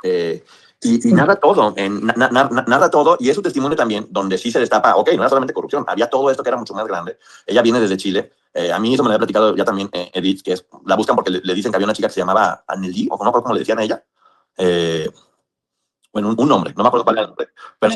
y narra todo, narra todo, y es su testimonio también, donde sí se destapa, ok, no era solamente corrupción, había todo esto que era mucho más grande. Ella viene desde Chile, a mí eso me lo había platicado ya también Edith, que la buscan porque le dicen que había una chica que se llamaba Anneli, o no me acuerdo cómo le decían a ella, bueno, un nombre, no me acuerdo cuál era el nombre, pero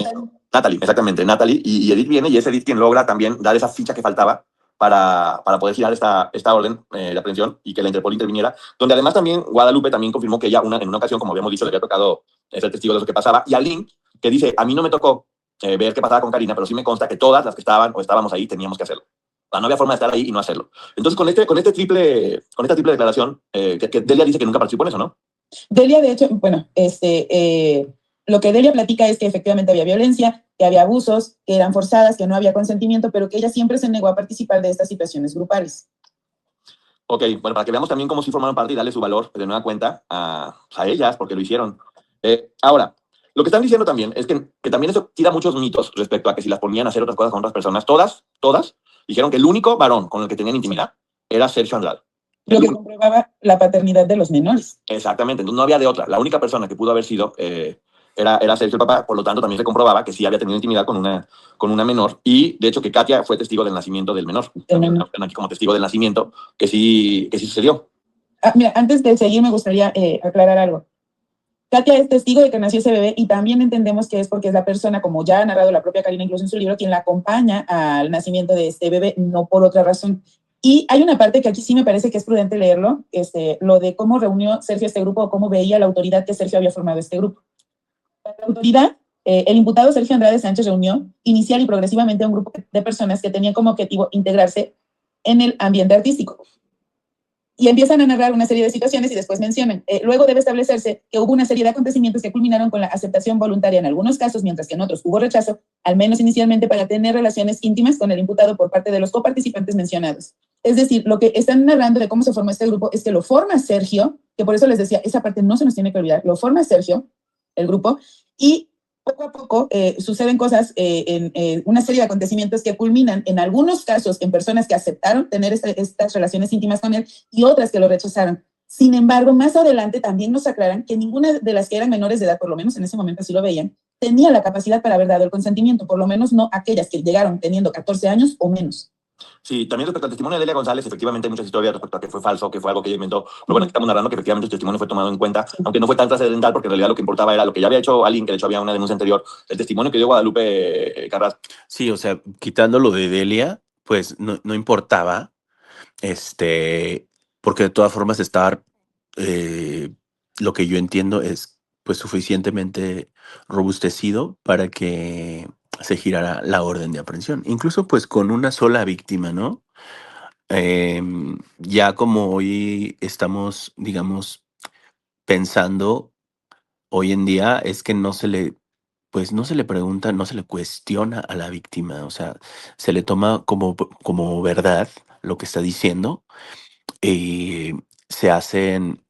Natalie, exactamente, Natalie, y Edith viene, y es Edith quien logra también dar esa ficha que faltaba para poder girar esta orden de aprehensión y que la Interpol interviniera, donde además también Guadalupe también confirmó que ella en una ocasión, como habíamos dicho, le había tocado ser testigo de lo que pasaba, y Aline, que dice, a mí no me tocó ver qué pasaba con Karina, pero sí me consta que todas las que estaban o estábamos ahí teníamos que hacerlo. O sea, no había forma de estar ahí y no hacerlo. Entonces, con esta triple declaración, que Delia dice que nunca participó en eso, ¿no? Delia, de hecho, bueno, lo que Delia platica es que efectivamente había violencia, que había abusos, que eran forzadas, que no había consentimiento, pero que ella siempre se negó a participar de estas situaciones grupales. Ok, bueno, para que veamos también cómo sí formaron parte y darle su valor de nueva cuenta a ellas, porque lo hicieron. Ahora, lo que están diciendo también es que también eso tira muchos mitos respecto a que si las ponían a hacer otras cosas con otras personas, todas dijeron que el único varón con el que tenían intimidad era Sergio Andrade. Lo que comprobaba la paternidad de los menores. Exactamente, entonces no había de otra. La única persona que pudo haber sido era Sergio el papá, por lo tanto también se comprobaba que sí había tenido intimidad con una menor, y de hecho que Katia fue testigo del nacimiento del menor. Aquí como testigo del nacimiento, que sí sucedió. Mira, antes de seguir me gustaría aclarar algo. Katia es testigo de que nació ese bebé, y también entendemos que es porque es la persona, como ya ha narrado la propia Karina incluso en su libro, quien la acompaña al nacimiento de este bebé, no por otra razón. Y hay una parte que aquí sí me parece que es prudente leerlo, lo de cómo reunió Sergio este grupo, o cómo veía la autoridad que Sergio había formado este grupo. La autoridad, el imputado Sergio Andrade Sánchez reunió inicial y progresivamente a un grupo de personas que tenían como objetivo integrarse en el ambiente artístico. Y empiezan a narrar una serie de situaciones y después mencionan, luego debe establecerse que hubo una serie de acontecimientos que culminaron con la aceptación voluntaria en algunos casos, mientras que en otros hubo rechazo, al menos inicialmente, para tener relaciones íntimas con el imputado por parte de los coparticipantes mencionados. Es decir, lo que están narrando de cómo se formó este grupo es que lo forma Sergio, que por eso les decía, esa parte no se nos tiene que olvidar, lo forma Sergio, el grupo, y poco a poco suceden cosas en una serie de acontecimientos que culminan en algunos casos en personas que aceptaron tener estas relaciones íntimas con él y otras que lo rechazaron. Sin embargo, más adelante también nos aclaran que ninguna de las que eran menores de edad, por lo menos en ese momento así lo veían, tenía la capacidad para haber dado el consentimiento, por lo menos no aquellas que llegaron teniendo 14 años o menos. Sí, también respecto al testimonio de Delia González, efectivamente hay muchas historias respecto a que fue falso, que fue algo que ella inventó. Pero bueno, estamos narrando que efectivamente su testimonio fue tomado en cuenta, aunque no fue tan trascendental, porque en realidad lo que importaba era lo que ya había hecho alguien, que de hecho había una denuncia anterior, el testimonio que dio Guadalupe Carrasco. Sí, o sea, quitando lo de Delia, pues no importaba, porque de todas formas estar, lo que yo entiendo es pues suficientemente robustecido para que se girara la orden de aprehensión, incluso pues con una sola víctima, ¿no? Ya como hoy estamos, digamos, pensando hoy en día es que pues no se le pregunta, no se le cuestiona a la víctima, o sea, se le toma como verdad lo que está diciendo y se hacen,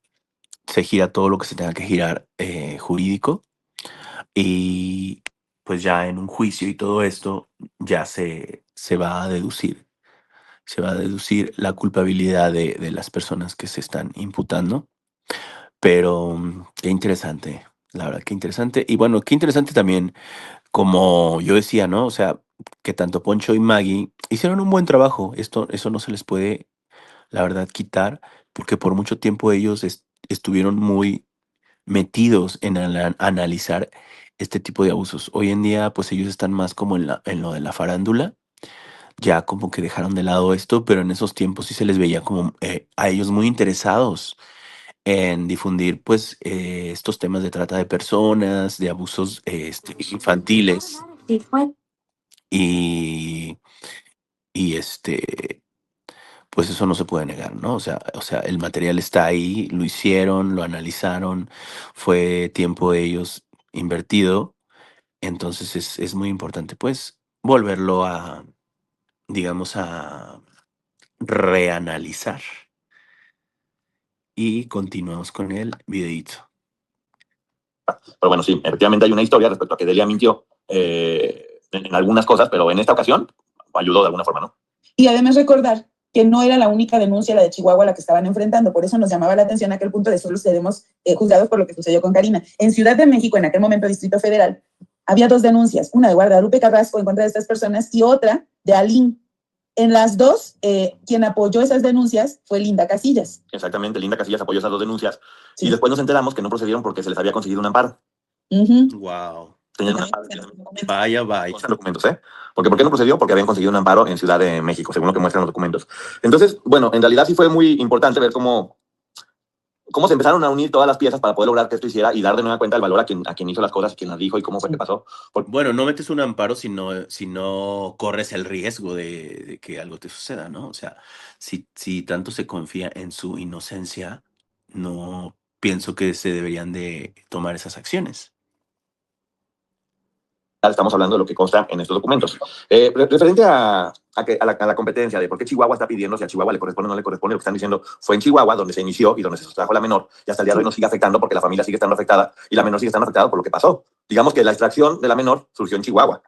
se gira todo lo que se tenga que girar jurídico y pues ya en un juicio y todo esto ya se va a deducir. Se va a deducir la culpabilidad de las personas que se están imputando. Pero qué interesante, la verdad, qué interesante. Y bueno, qué interesante también, como yo decía, ¿no? O sea, que tanto Poncho y Maggie hicieron un buen trabajo. Eso no se les puede, la verdad, quitar, porque por mucho tiempo ellos estuvieron muy metidos en analizar este tipo de abusos. Hoy en día, pues ellos están más como en lo de la farándula. Ya como que dejaron de lado esto, pero en esos tiempos sí se les veía como a ellos muy interesados en difundir pues estos temas de trata de personas, de abusos infantiles y, y pues eso no se puede negar, ¿no? O sea, el material está ahí, lo hicieron, lo analizaron, fue tiempo de ellos invertido, entonces es muy importante pues volverlo a, digamos, a reanalizar. Y continuamos con el videíto. Pero bueno, sí, efectivamente hay una historia respecto a que Delia mintió en algunas cosas, pero en esta ocasión ayudó de alguna forma, ¿no? Y además recordar que no era la única denuncia, la de Chihuahua, la que estaban enfrentando. Por eso nos llamaba la atención aquel punto de solo seremos juzgados por lo que sucedió con Karina. En Ciudad de México, en aquel momento Distrito Federal, había dos denuncias, una de Guadalupe Carrasco en contra de estas personas y otra de Aline. En las dos, quien apoyó esas denuncias fue Linda Casillas. Exactamente, Linda Casillas apoyó esas dos denuncias. Sí. Y después nos enteramos que no procedieron porque se les había conseguido un amparo. Wow. Tenían un amparo. Vaya, vaya. Documentos, ¿eh? ¿Por qué no procedió? Porque habían conseguido un amparo en Ciudad de México, según lo que muestran los documentos. Entonces, bueno, en realidad sí fue muy importante ver cómo se empezaron a unir todas las piezas para poder lograr que esto hiciera y dar de nueva cuenta el valor a quien hizo las cosas y quien las dijo y cómo fue que pasó. Bueno, no metes un amparo si no corres el riesgo de que algo te suceda, ¿no? O sea, si tanto se confía en su inocencia, no pienso que se deberían de tomar esas acciones. Estamos hablando de lo que consta en estos documentos. Referente a la competencia de por qué Chihuahua está pidiendo, si a Chihuahua le corresponde o no le corresponde, lo que están diciendo fue en Chihuahua donde se inició y donde se sustrajo la menor, y hasta el día de hoy nos sigue afectando porque la familia sigue estando afectada y la menor sigue estando afectada por lo que pasó. Digamos que la extracción de la menor surgió en Chihuahua.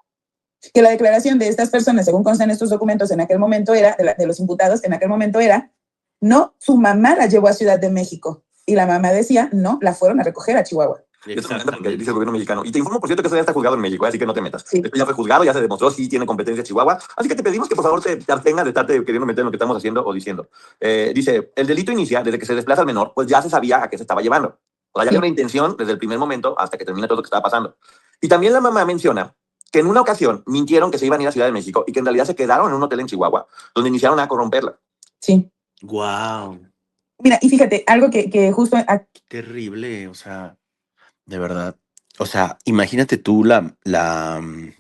Que la declaración de estas personas, según consta en estos documentos, en aquel momento era, de los imputados, en aquel momento era, no, su mamá la llevó a Ciudad de México. Y la mamá decía, no, la fueron a recoger a Chihuahua. Esto me encanta porque dice el gobierno mexicano. Y te informo, por cierto, que eso ya está juzgado en México, así que no te metas. Sí. Esto ya fue juzgado, ya se demostró, sí tiene competencia Chihuahua. Así que te pedimos que por favor te abstengas de estarte queriendo meter en lo que estamos haciendo o diciendo. Dice, el delito inicia desde que se desplaza al menor, pues ya se sabía a qué se estaba llevando. O sea, ya había una intención desde el primer momento hasta que termina todo lo que estaba pasando. Y también la mamá menciona que en una ocasión mintieron que se iban a ir a Ciudad de México y que en realidad se quedaron en un hotel en Chihuahua, donde iniciaron a corromperla. Sí. Wow. Mira, y fíjate, algo que justo... Terrible, o sea, de verdad. O sea, imagínate tú el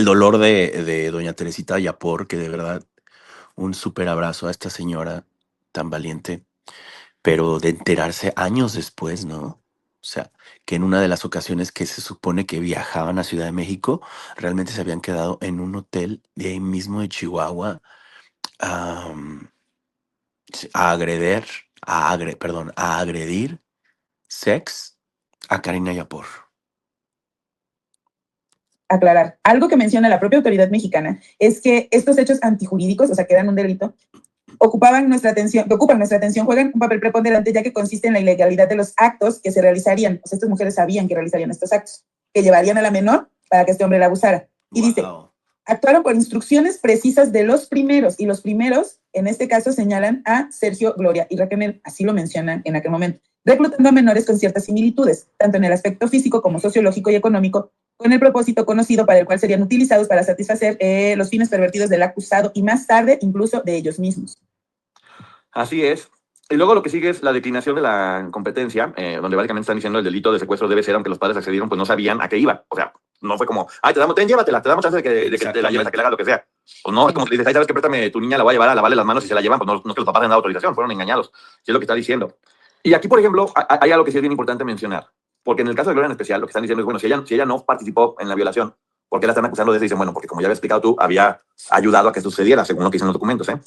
dolor de doña Teresita Yapor, que de verdad un súper abrazo a esta señora tan valiente, pero de enterarse años después, ¿no? O sea, que en una de las ocasiones que se supone que viajaban a Ciudad de México, realmente se habían quedado en un hotel de ahí mismo de Chihuahua am, a agredir sex a Karina Yapor. Aclarar. Algo que menciona la propia autoridad mexicana es que estos hechos antijurídicos, o sea, que eran un delito, ocupan nuestra atención, juegan un papel preponderante ya que consiste en la ilegalidad de los actos que se realizarían. O sea, estas mujeres sabían que realizarían estos actos, que llevarían a la menor para que este hombre la abusara. Y dice, actuaron por instrucciones precisas de los primeros, y los primeros, en este caso, señalan a Sergio, Gloria y Raquel, así lo mencionan en aquel momento, reclutando a menores con ciertas similitudes, tanto en el aspecto físico como sociológico y económico, con el propósito conocido para el cual serían utilizados para satisfacer los fines pervertidos del acusado y más tarde incluso de ellos mismos. Así es. Y luego lo que sigue es la declinación de la competencia, donde básicamente están diciendo el delito de secuestro debe ser, aunque los padres accedieron, pues no sabían a qué iba. O sea, no fue como, ay, llévatela, te damos chance de que te la lleves, a que le hagas lo que sea. Pues no, es como si le dices, ay, sabes que préstame tu niña, la voy a llevar a lavarle las manos y se la llevan, pues no, no es que los papás han dado autorización, fueron engañados. Sí es lo que está diciendo. Y aquí, por ejemplo, hay algo que sí es bien importante mencionar, porque en el caso de Gloria en especial, lo que están diciendo es, bueno, si ella no participó en la violación, ¿por qué la están acusando de eso? Y dicen, bueno, porque como ya había explicado tú, había ayudado a que sucediera, según lo que dicen los documentos, ¿eh?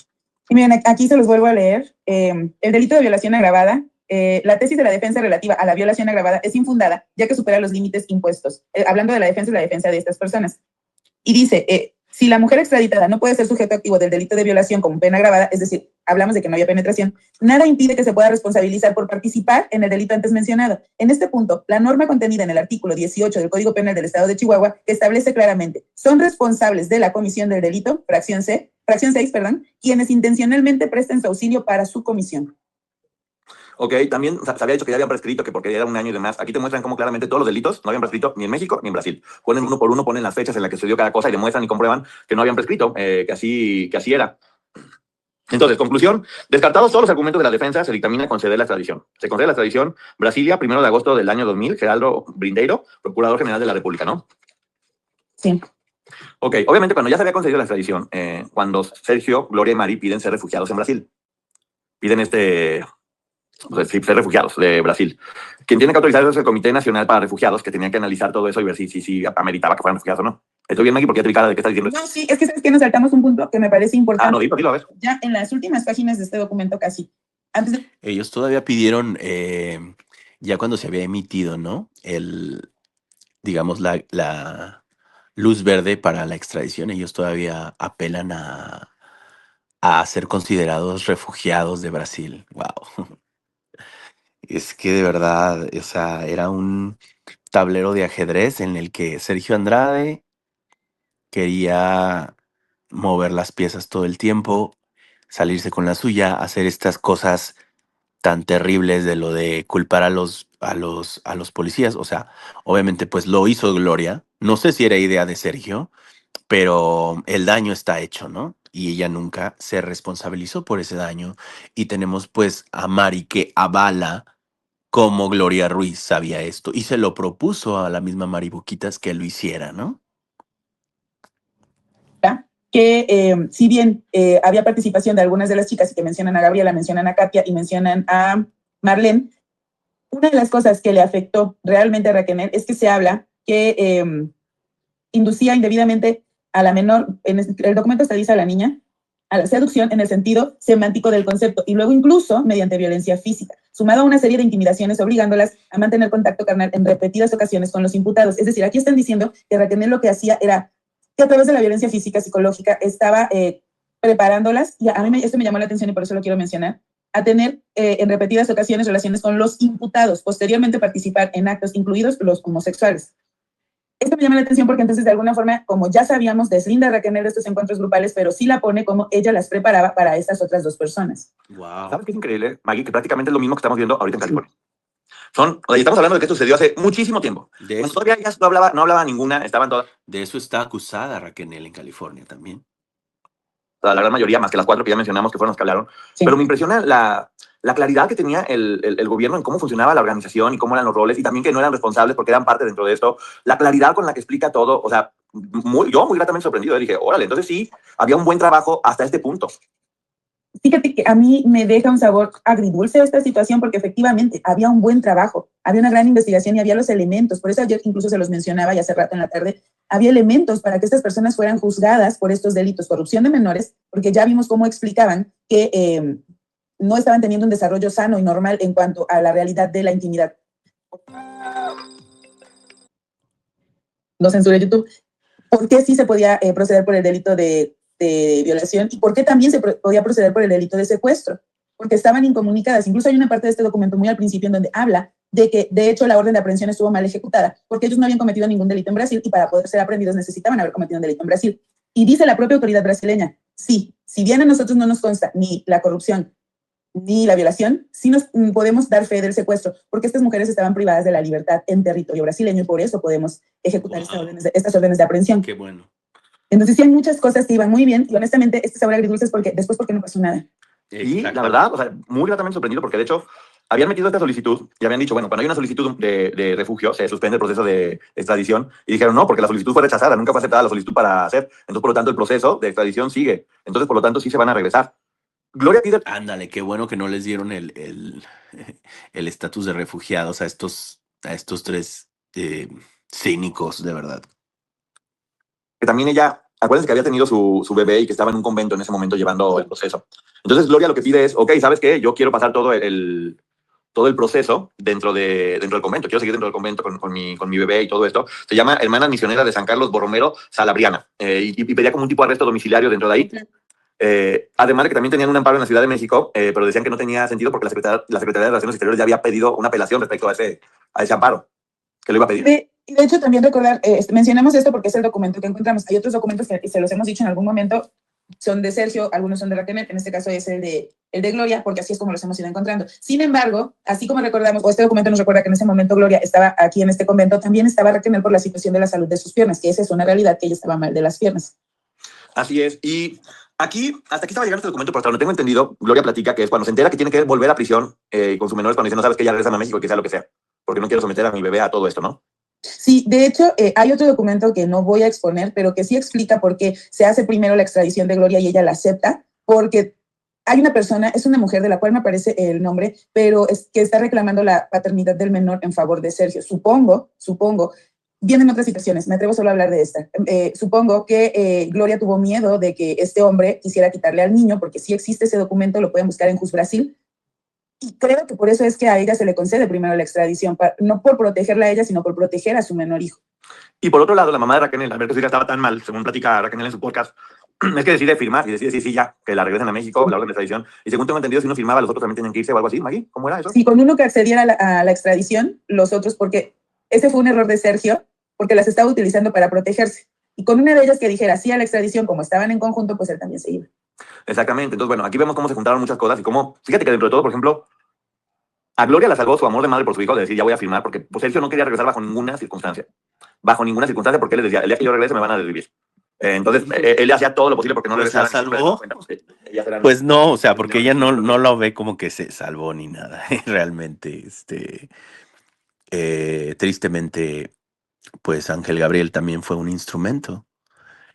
Y miren, aquí se los vuelvo a leer. El delito de violación agravada, la tesis de la defensa relativa a la violación agravada es infundada, ya que supera los límites impuestos. Hablando de la defensa y la defensa de estas personas. Y dice, si la mujer extraditada no puede ser sujeto activo del delito de violación como pena agravada, es decir, hablamos de que no había penetración, nada impide que se pueda responsabilizar por participar en el delito antes mencionado. En este punto, la norma contenida en el artículo 18 del Código Penal del Estado de Chihuahua establece claramente, son responsables de la comisión del delito, fracción 6, quienes intencionalmente presten su auxilio para su comisión. Ok, también se había dicho que ya habían prescrito, que porque era un año y demás. Aquí te muestran cómo claramente todos los delitos no habían prescrito ni en México ni en Brasil. Ponen uno por uno, ponen las fechas en las que sucedió cada cosa y demuestran y comprueban que no habían prescrito, que así era. Entonces, conclusión, descartados todos los argumentos de la defensa, se dictamina conceder la extradición. Se concede la extradición, Brasilia, 1 de agosto del año 2000, Geraldo Brindeiro, Procurador General de la República, ¿no? Sí. Ok, obviamente cuando ya se había concedido la extradición, cuando Sergio, Gloria y Mari piden ser refugiados en Brasil, piden ser refugiados de Brasil. Quien tiene que autorizar es el Comité Nacional para Refugiados, que tenía que analizar todo eso y ver si ameritaba que fueran refugiados o no. ¿Estoy bien, Maggie? ¿Por qué te cara de qué estás diciendo? No, sí, es que sabes que nos saltamos un punto que me parece importante. No, dilo, a ver. Ya en las últimas páginas de este documento casi. Ellos todavía pidieron, ya cuando se había emitido, ¿no? Digamos, la luz verde para la extradición, ellos todavía apelan a ser considerados refugiados de Brasil. Wow. Es que de verdad, o sea, era un tablero de ajedrez en el que Sergio Andrade quería mover las piezas todo el tiempo, salirse con la suya, hacer estas cosas tan terribles de lo de culpar a los policías. O sea, obviamente pues lo hizo Gloria. No sé si era idea de Sergio, pero el daño está hecho, ¿no? Y ella nunca se responsabilizó por ese daño. Y tenemos pues a Mari que avala cómo Gloria Ruiz sabía esto y se lo propuso a la misma Mari Boquitas que lo hiciera, ¿no? Que si bien había participación de algunas de las chicas y que mencionan a Gabriela, mencionan a Katia y mencionan a Marlene, una de las cosas que le afectó realmente a Raquel es que se habla que inducía indebidamente a la menor, en el documento se dice a la niña, a la seducción en el sentido semántico del concepto y luego incluso mediante violencia física, sumado a una serie de intimidaciones obligándolas a mantener contacto carnal en repetidas ocasiones con los imputados. Es decir, aquí están diciendo que Raquel lo que hacía era que a través de la violencia física, psicológica, estaba preparándolas, y a mí esto me llamó la atención y por eso lo quiero mencionar, a tener en repetidas ocasiones relaciones con los imputados, posteriormente participar en actos, incluidos los homosexuales. Esto me llama la atención porque entonces de alguna forma, como ya sabíamos, deslinda a Raquel de estos encuentros grupales, pero sí la pone como ella las preparaba para estas otras dos personas. Wow. ¿Sabes qué es increíble, Maggie? Que prácticamente es lo mismo que estamos viendo ahorita en California. Estamos hablando de que esto sucedió hace muchísimo tiempo. Cuando todavía ya no hablaba ninguna, estaban todas. De eso está acusada Raquel en California también. La gran mayoría, más que las 4 que ya mencionamos que fueron las que hablaron. Sí. Pero me impresiona la claridad que tenía el gobierno en cómo funcionaba la organización y cómo eran los roles, y también que no eran responsables porque eran parte dentro de esto. La claridad con la que explica todo, o sea, yo muy gratamente sorprendido. Dije, órale, entonces sí, había un buen trabajo hasta este punto. Fíjate que a mí me deja un sabor agridulce esta situación porque efectivamente había un buen trabajo, había una gran investigación y había los elementos. Por eso ayer incluso se los mencionaba y hace rato en la tarde, había elementos para que estas personas fueran juzgadas por estos delitos, corrupción de menores, porque ya vimos cómo explicaban que no estaban teniendo un desarrollo sano y normal en cuanto a la realidad de la intimidad. No censure YouTube. ¿Por qué sí se podía proceder por el delito de violación y por qué también se podía proceder por el delito de secuestro? Porque estaban incomunicadas. Incluso hay una parte de este documento muy al principio en donde habla de que, de hecho, la orden de aprehensión estuvo mal ejecutada porque ellos no habían cometido ningún delito en Brasil y para poder ser aprendidos necesitaban haber cometido un delito en Brasil. Y dice la propia autoridad brasileña, sí, si bien a nosotros no nos consta ni la corrupción ni la violación, sí nos podemos dar fe del secuestro, porque estas mujeres estaban privadas de la libertad en territorio brasileño y por eso podemos ejecutar estas órdenes de aprehensión. Qué bueno. Entonces sí hay muchas cosas que iban muy bien y honestamente este sabor agridulce es porque después porque no pasó nada. Y la verdad, o sea, muy gratamente sorprendido porque de hecho habían metido esta solicitud y habían dicho, bueno, cuando hay una solicitud de refugio se suspende el proceso de extradición y dijeron no, porque la solicitud fue rechazada, nunca fue aceptada la solicitud para hacer, entonces por lo tanto el proceso de extradición sigue, entonces por lo tanto sí se van a regresar. Gloria pide... Ándale, qué bueno que no les dieron el estatus de refugiados a estos tres cínicos, de verdad. Que también ella, acuérdense que había tenido su bebé y que estaba en un convento en ese momento llevando el proceso. Entonces Gloria lo que pide es, ok, ¿sabes qué? Yo quiero pasar todo el proceso dentro del convento. Quiero seguir dentro del convento con mi bebé y todo esto. Se llama Hermanas Misioneras de San Carlos Borromero Salabriana y pedía como un tipo de arresto domiciliario dentro de ahí. Además de que también tenían un amparo en la Ciudad de México, pero decían que no tenía sentido porque la Secretaría de Relaciones Exteriores ya había pedido una apelación respecto a ese amparo, que lo iba a pedir. De hecho, también recordar, mencionamos esto porque es el documento que encontramos. Hay otros documentos que se los hemos dicho en algún momento, son de Sergio, algunos son de Raquel, en este caso es el de Gloria, porque así es como los hemos ido encontrando. Sin embargo, así como recordamos, o este documento nos recuerda que en ese momento Gloria estaba aquí en este convento, también estaba Raquel por la situación de la salud de sus piernas, que esa es una realidad, que ella estaba mal de las piernas. Así es, y hasta aquí estaba llegando este documento, pero hasta donde tengo entendido, Gloria platica que es cuando se entera que tiene que volver a prisión con sus menores, cuando dice, no sabes que ya regresan a México y que sea lo que sea, porque no quiero someter a mi bebé a todo esto, ¿no? Sí, de hecho, hay otro documento que no voy a exponer, pero que sí explica por qué se hace primero la extradición de Gloria y ella la acepta, porque hay una persona, es una mujer de la cual me aparece el nombre, pero es que está reclamando la paternidad del menor en favor de Sergio. Supongo, vienen otras situaciones, me atrevo solo a hablar de esta. Supongo que Gloria tuvo miedo de que este hombre quisiera quitarle al niño, porque sí existe ese documento, lo pueden buscar en Jus Brasil, y creo que por eso es que a ella se le concede primero la extradición, no por protegerla a ella, sino por proteger a su menor hijo. Y por otro lado, la mamá de Raquel, al ver que su hija estaba tan mal, según platica Raquel en su podcast, es que decide firmar y decide sí, ya, que la regresen a México, la orden de extradición. Y según tengo entendido, si uno firmaba, los otros también tenían que irse o algo así, Maggie, ¿cómo era eso? Sí, con uno que accediera a la extradición, los otros, porque ese fue un error de Sergio, porque las estaba utilizando para protegerse. Y con una de ellas que dijera sí a la extradición, como estaban en conjunto, pues él también se iba. Exactamente. Entonces, bueno, aquí vemos cómo se juntaron muchas cosas y cómo, fíjate que dentro de todo, por ejemplo, a Gloria la salvó su amor de madre por su hijo, de decir, ya voy a firmar, porque pues, Sergio no quería regresar bajo ninguna circunstancia. Bajo ninguna circunstancia, porque él les decía, el día que yo regrese me van a desvivir. Entonces, él hacía todo lo posible porque no Pues regresara. la salvó. Pues no, o sea, porque ella no lo ve como que se salvó ni nada. Realmente, tristemente, pues Ángel Gabriel también fue un instrumento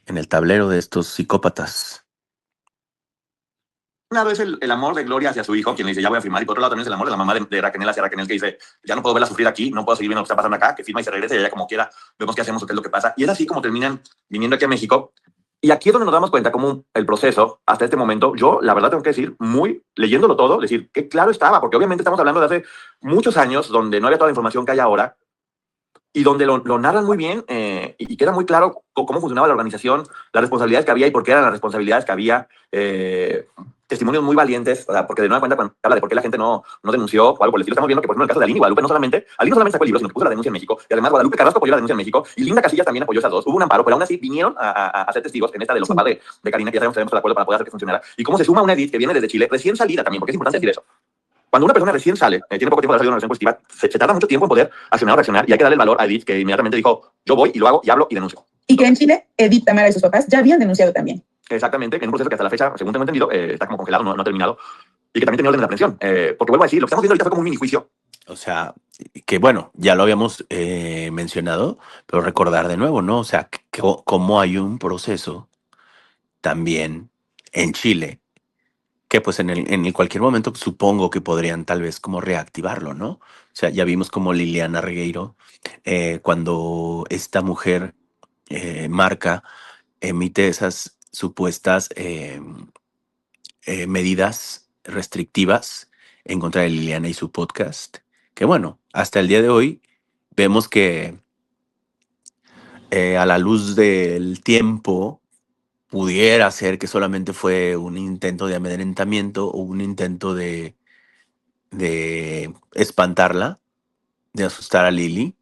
en el tablero de estos psicópatas. Un lado es el amor de Gloria hacia su hijo, quien le dice, ya voy a firmar, y por otro lado también es el amor de la mamá de Raquel hacia Raquel, que dice, ya no puedo verla sufrir aquí, no puedo seguir viendo lo que está pasando acá, que firma y se regrese, y ella como quiera, vemos qué hacemos o qué es lo que pasa. Y es así como terminan viniendo aquí a México. Y aquí es donde nos damos cuenta cómo el proceso, hasta este momento, yo la verdad tengo que decir, leyéndolo todo, decir que claro estaba, porque obviamente estamos hablando de hace muchos años, donde no había toda la información que hay ahora, y donde lo narran muy bien y queda muy claro cómo funcionaba la organización, las responsabilidades que había y por qué eran las responsabilidades que había. Testimonios muy valientes, o sea, porque de nueva cuenta cuando habla de por qué la gente no denunció o algo por el estilo, estamos viendo que, por ejemplo, en el caso de Aline y Guadalupe, Aline no solamente sacó el libro, sino que puso la denuncia en México, y además Guadalupe Carrasco apoyó la denuncia en México, y Linda Casillas también apoyó esas dos. Hubo un amparo, pero aún así vinieron a ser testigos en esta de los papás de Karina, que ya sabemos que tenemos el acuerdo para poder hacer que funcionara. Y cómo se suma una Edith que viene desde Chile, recién salida también, porque es importante decir eso. Cuando una persona recién sale, tiene poco tiempo de hacer una relación positiva, se tarda mucho tiempo en poder accionar o reaccionar, y hay que darle el valor a Edith, que inmediatamente dijo, yo voy y lo hago y hablo y denuncio. Y que en Chile, Edith, Tamara y sus papás ya habían denunciado también. Exactamente, en un proceso que hasta la fecha, según tengo entendido, está como congelado, no ha terminado, y que también tenía orden de aprehensión. Porque vuelvo a decir, lo que estamos viendo ahorita fue como un mini juicio. O sea, que bueno, ya lo habíamos mencionado, pero recordar de nuevo, ¿no? O sea, cómo hay un proceso también en Chile que pues en el cualquier momento supongo que podrían tal vez como reactivarlo, ¿no? O sea, ya vimos como Liliana Regueiro, cuando esta mujer Marca emite esas supuestas medidas restrictivas en contra de Liliana y su podcast, que bueno, hasta el día de hoy vemos que a la luz del tiempo pudiera ser que solamente fue un intento de amedrentamiento o un intento de espantarla, de asustar a Lili,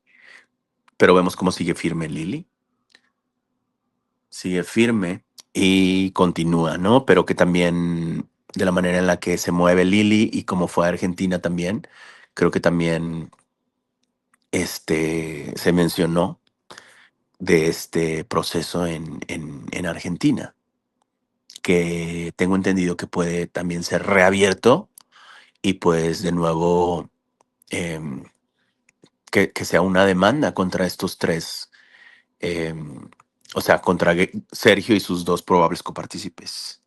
pero vemos cómo sigue firme Lili, sigue firme y continúa, ¿no? Pero que también de la manera en la que se mueve Lili y cómo fue a Argentina también, creo que también se mencionó de este proceso en Argentina, que tengo entendido que puede también ser reabierto y pues de nuevo em, que sea una demanda contra estos tres, em, o sea, contra Sergio y sus dos probables copartícipes.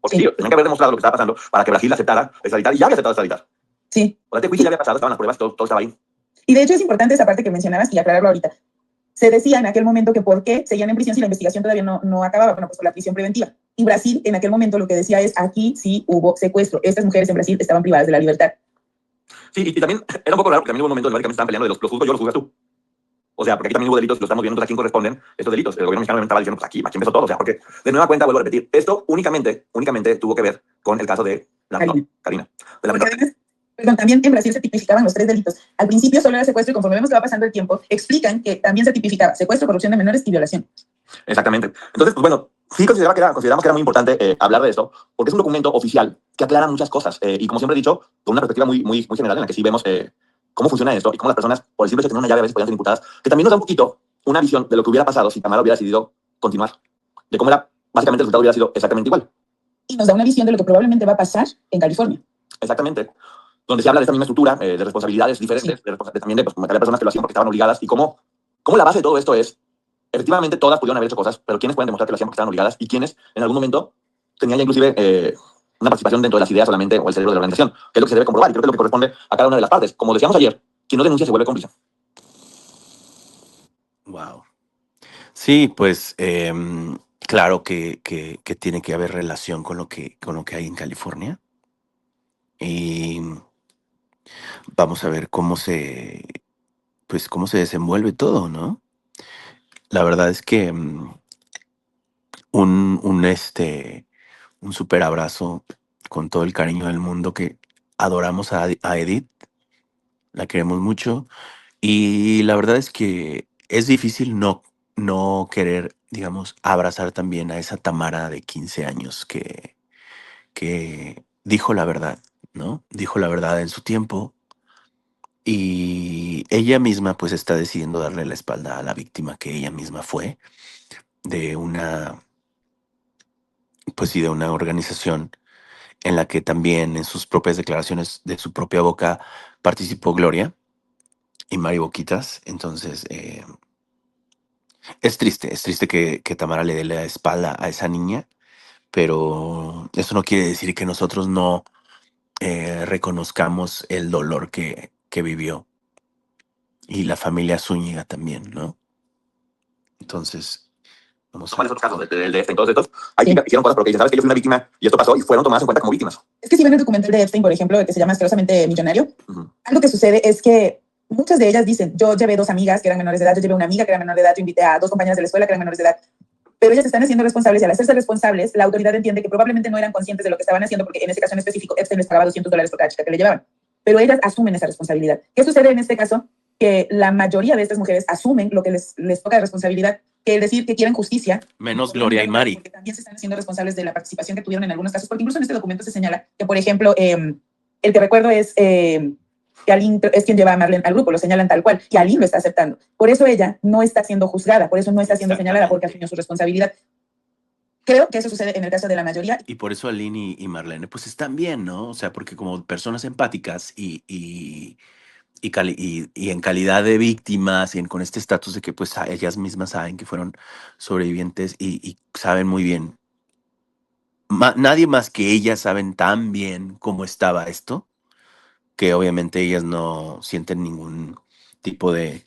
Porque sí, tenían que haber demostrado lo que estaba pasando para que Brasil aceptara extraditar, y ya había aceptado extraditar. Sí. O sea, este juicio ya había pasado, estaban las pruebas, todo estaba ahí. Y de hecho es importante esa parte que mencionabas y aclararlo ahorita. Se decía en aquel momento que por qué seguían en prisión si la investigación todavía no acababa, bueno, pues por la prisión preventiva. Y Brasil en aquel momento lo que decía es, aquí sí hubo secuestro. Estas mujeres en Brasil estaban privadas de la libertad. Sí, y también era un poco raro porque también hubo un momento en el que estaban peleando de los juzgo yo, los juzgas tú. O sea, porque aquí también hubo delitos, lo estamos viendo, entonces a quién corresponden estos delitos. El gobierno mexicano estaba diciendo, pues aquí empezó todo. O sea, porque de nueva cuenta, vuelvo a repetir, esto únicamente tuvo que ver con el caso de la menor, Karina. De la menor. Además, perdón, también en Brasil se tipificaban los 3 delitos. Al principio solo era secuestro y conforme vemos que va pasando el tiempo, explican que también se tipificaba secuestro, corrupción de menores y violación. Exactamente. Entonces, pues bueno, sí consideramos que era muy importante hablar de esto, porque es un documento oficial que aclara muchas cosas. Y como siempre he dicho, con una perspectiva muy general en la que sí vemos cómo funciona esto y cómo las personas, por el simple hecho de tener una llave, a veces podían ser imputadas, que también nos da un poquito una visión de lo que hubiera pasado si Tamara hubiera decidido continuar, de cómo era, básicamente el resultado hubiera sido exactamente igual. Y nos da una visión de lo que probablemente va a pasar en California. Exactamente. Donde se habla de esta misma estructura, de responsabilidades diferentes, Sí. también de pues, había personas que lo hacían porque estaban obligadas, y cómo la base de todo esto es, efectivamente todas pudieron haber hecho cosas, pero ¿quiénes pueden demostrar que lo hacían porque estaban obligadas? Y quiénes en algún momento tenían ya inclusive una participación dentro de las ideas solamente o el cerebro de la organización, que es lo que se debe comprobar y creo que es lo que corresponde a cada una de las partes. Como decíamos ayer, quien no denuncia se vuelve cómplice. Wow. Sí, pues claro que tiene que haber relación con lo que hay en California. Y vamos a ver cómo se desenvuelve todo, ¿no? La verdad es que un súper abrazo con todo el cariño del mundo, que adoramos a Edith, la queremos mucho. Y la verdad es que es difícil no querer, digamos, abrazar también a esa Tamara de 15 años que dijo la verdad, ¿no? Dijo la verdad en su tiempo y ella misma pues está decidiendo darle la espalda a la víctima que ella misma fue de pues sí, de una organización en la que también en sus propias declaraciones de su propia boca participó Gloria y Mari Boquitas. Entonces, es triste que Tamara le dé la espalda a esa niña, pero eso no quiere decir que nosotros no reconozcamos el dolor que vivió y la familia Zúñiga también, ¿no? Entonces, vamos a ¿Cuáles otros casos? El de Epstein, todos estos. Hay chicas que hicieron cosas porque dicen, ¿sabes que yo fui una víctima y esto pasó? Y fueron tomadas en cuenta como víctimas. Es que si ven el documental de Epstein, por ejemplo, que se llama Asquerosamente Millonario, algo que sucede es que muchas de ellas dicen, yo llevé 2 amigas que eran menores de edad, yo llevé una amiga que era menor de edad, yo invité a 2 compañeras de la escuela que eran menores de edad, pero ellas se están haciendo responsables y al hacerse responsables, la autoridad entiende que probablemente no eran conscientes de lo que estaban haciendo porque en ese caso en específico Epstein les pagaba $200 por cada chica que le llevaban, pero ellas asumen esa responsabilidad. ¿Qué sucede en este caso? Que la mayoría de estas mujeres asumen lo que les toca de responsabilidad, que es decir, que quieren justicia. menos Gloria y Mari. Porque también se están haciendo responsables de la participación que tuvieron en algunos casos, porque incluso en este documento se señala que, por ejemplo, el que recuerdo es que Aline es quien lleva a Marlene al grupo, lo señalan tal cual, y Aline lo está aceptando. Por eso ella no está siendo juzgada, por eso no está siendo señalada, porque asumió su responsabilidad. Creo que eso sucede en el caso de la mayoría. Y por eso Aline y Marlene pues están bien, ¿no? O sea, porque como personas empáticas y en calidad de víctimas y con este estatus de que pues ellas mismas saben que fueron sobrevivientes y saben muy bien nadie más que ellas saben tan bien cómo estaba esto, que obviamente ellas no sienten ningún tipo de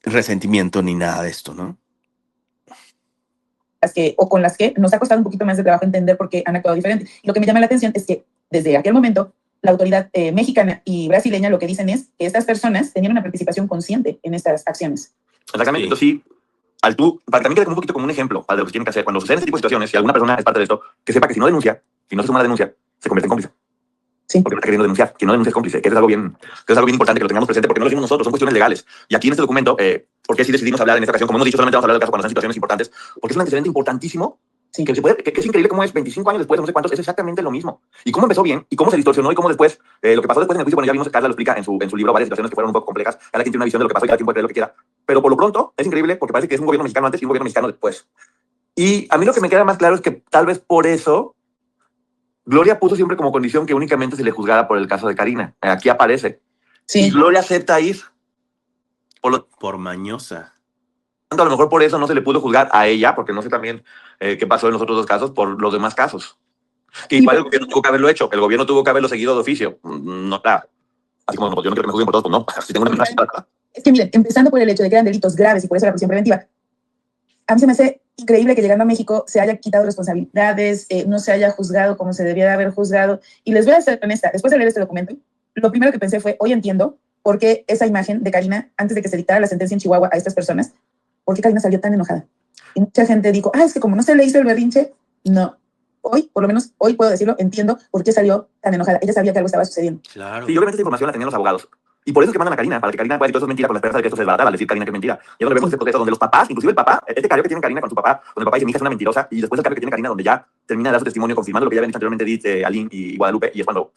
resentimiento ni nada de esto, ¿no? O con las que nos ha costado un poquito más de trabajo entender por qué han actuado diferente. Y lo que me llama la atención es que desde aquel momento la autoridad mexicana y brasileña lo que dicen es que estas personas tenían una participación consciente en estas acciones. Exactamente. Sí. Entonces sí, para que también quede como un poquito como un ejemplo de lo que se tiene que hacer cuando suceden este tipo de situaciones, si alguna persona es parte de esto, que sepa que si no denuncia, si no se suma a la denuncia, se convierte en cómplice. Sí. Porque no está queriendo denunciar. Quien no denuncia es cómplice, que eso es algo bien importante que lo tengamos presente, porque no lo decimos nosotros, son cuestiones legales. Y aquí en este documento, ¿por qué sí decidimos hablar en esta ocasión? Como hemos dicho, solamente vamos a hablar del caso cuando son situaciones importantes, porque es un antecedente importantísimo. Sí. Que es increíble cómo es 25 años después, no sé cuántos, es exactamente lo mismo. Y cómo empezó bien, y cómo se distorsionó, y cómo después, lo que pasó después en el juicio, bueno, ya vimos, Carla lo explica en su libro, varias situaciones que fueron un poco complejas, cada quien tiene una visión de lo que pasó y cada quien puede creer lo que quiera. Pero por lo pronto, es increíble porque parece que es un gobierno mexicano antes y un gobierno mexicano después. Y a mí lo que me queda más claro es que tal vez por eso Gloria puso siempre como condición que únicamente se le juzgara por el caso de Karina. Aquí aparece. Sí. Y Gloria acepta ir. Por mañosa. A lo mejor por eso no se le pudo juzgar a ella, porque no sé también qué pasó en los otros dos casos, por los demás casos. Que igual el gobierno tuvo que haberlo hecho, el gobierno tuvo que haberlo seguido de oficio. No, claro. Así como yo no quiero que me juzguen por todos, pues no. Si tengo una amenaza. Es que miren, empezando por el hecho de que eran delitos graves y por eso la prisión preventiva, a mí se me hace increíble que llegando a México se haya quitado responsabilidades, no se haya juzgado como se debía de haber juzgado. Y les voy a ser honesta, después de leer este documento, lo primero que pensé fue, hoy entiendo por qué esa imagen de Karina, antes de que se dictara la sentencia en Chihuahua a estas personas, por qué Karina salió tan enojada. Y mucha gente dijo, es que como no se le hizo el berrinche, no. Hoy, por lo menos hoy puedo decirlo, entiendo por qué salió tan enojada. Ella sabía que algo estaba sucediendo. Claro. Sí, obviamente esta información la tenían los abogados. Y por eso es que mandan a Karina, para que Karina pueda decir todo eso es mentira, con la esperanza de que esto se desbarata al decir Karina que es mentira. Y es donde vemos este proceso donde los papás, inclusive el papá, este cambio que tiene Karina con su papá, donde el papá dice mi hija es una mentirosa, y después el cambio que tiene Karina donde ya termina de dar su testimonio confirmando lo que ya habían dicho anteriormente Edith, Aline y Guadalupe, y es cuando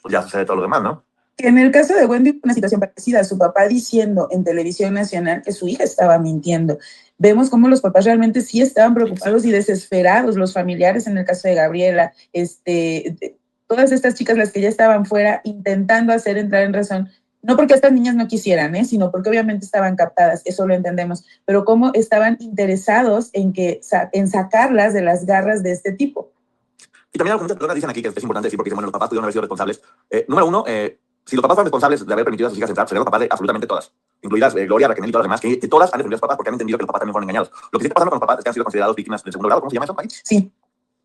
pues, ya sucede todo lo demás, ¿no? En el caso de Wendy, una situación parecida, su papá diciendo en televisión nacional que su hija estaba mintiendo. Vemos cómo los papás realmente sí estaban preocupados y desesperados, los familiares en el caso de Gabriela, todas estas chicas, las que ya estaban fuera, intentando hacer entrar en razón, no porque estas niñas no quisieran, sino porque obviamente estaban captadas, eso lo entendemos, pero cómo estaban interesados en sacarlas de las garras de este tipo. Y también algunas personas dicen aquí que es importante decir, porque dicen, bueno, los papás pudieron haber sido responsables. Número uno, si los papás fueron responsables de haber permitido a sus hijas entrar, serían los papás de absolutamente todas, incluidas Gloria, Raquel y todas las demás, que todas han defendido a sus papás porque han entendido que los papás también fueron engañados. Lo que sí está pasando con los papás es que han sido considerados víctimas del segundo grado. ¿Cómo se llama eso, Mike? Sí.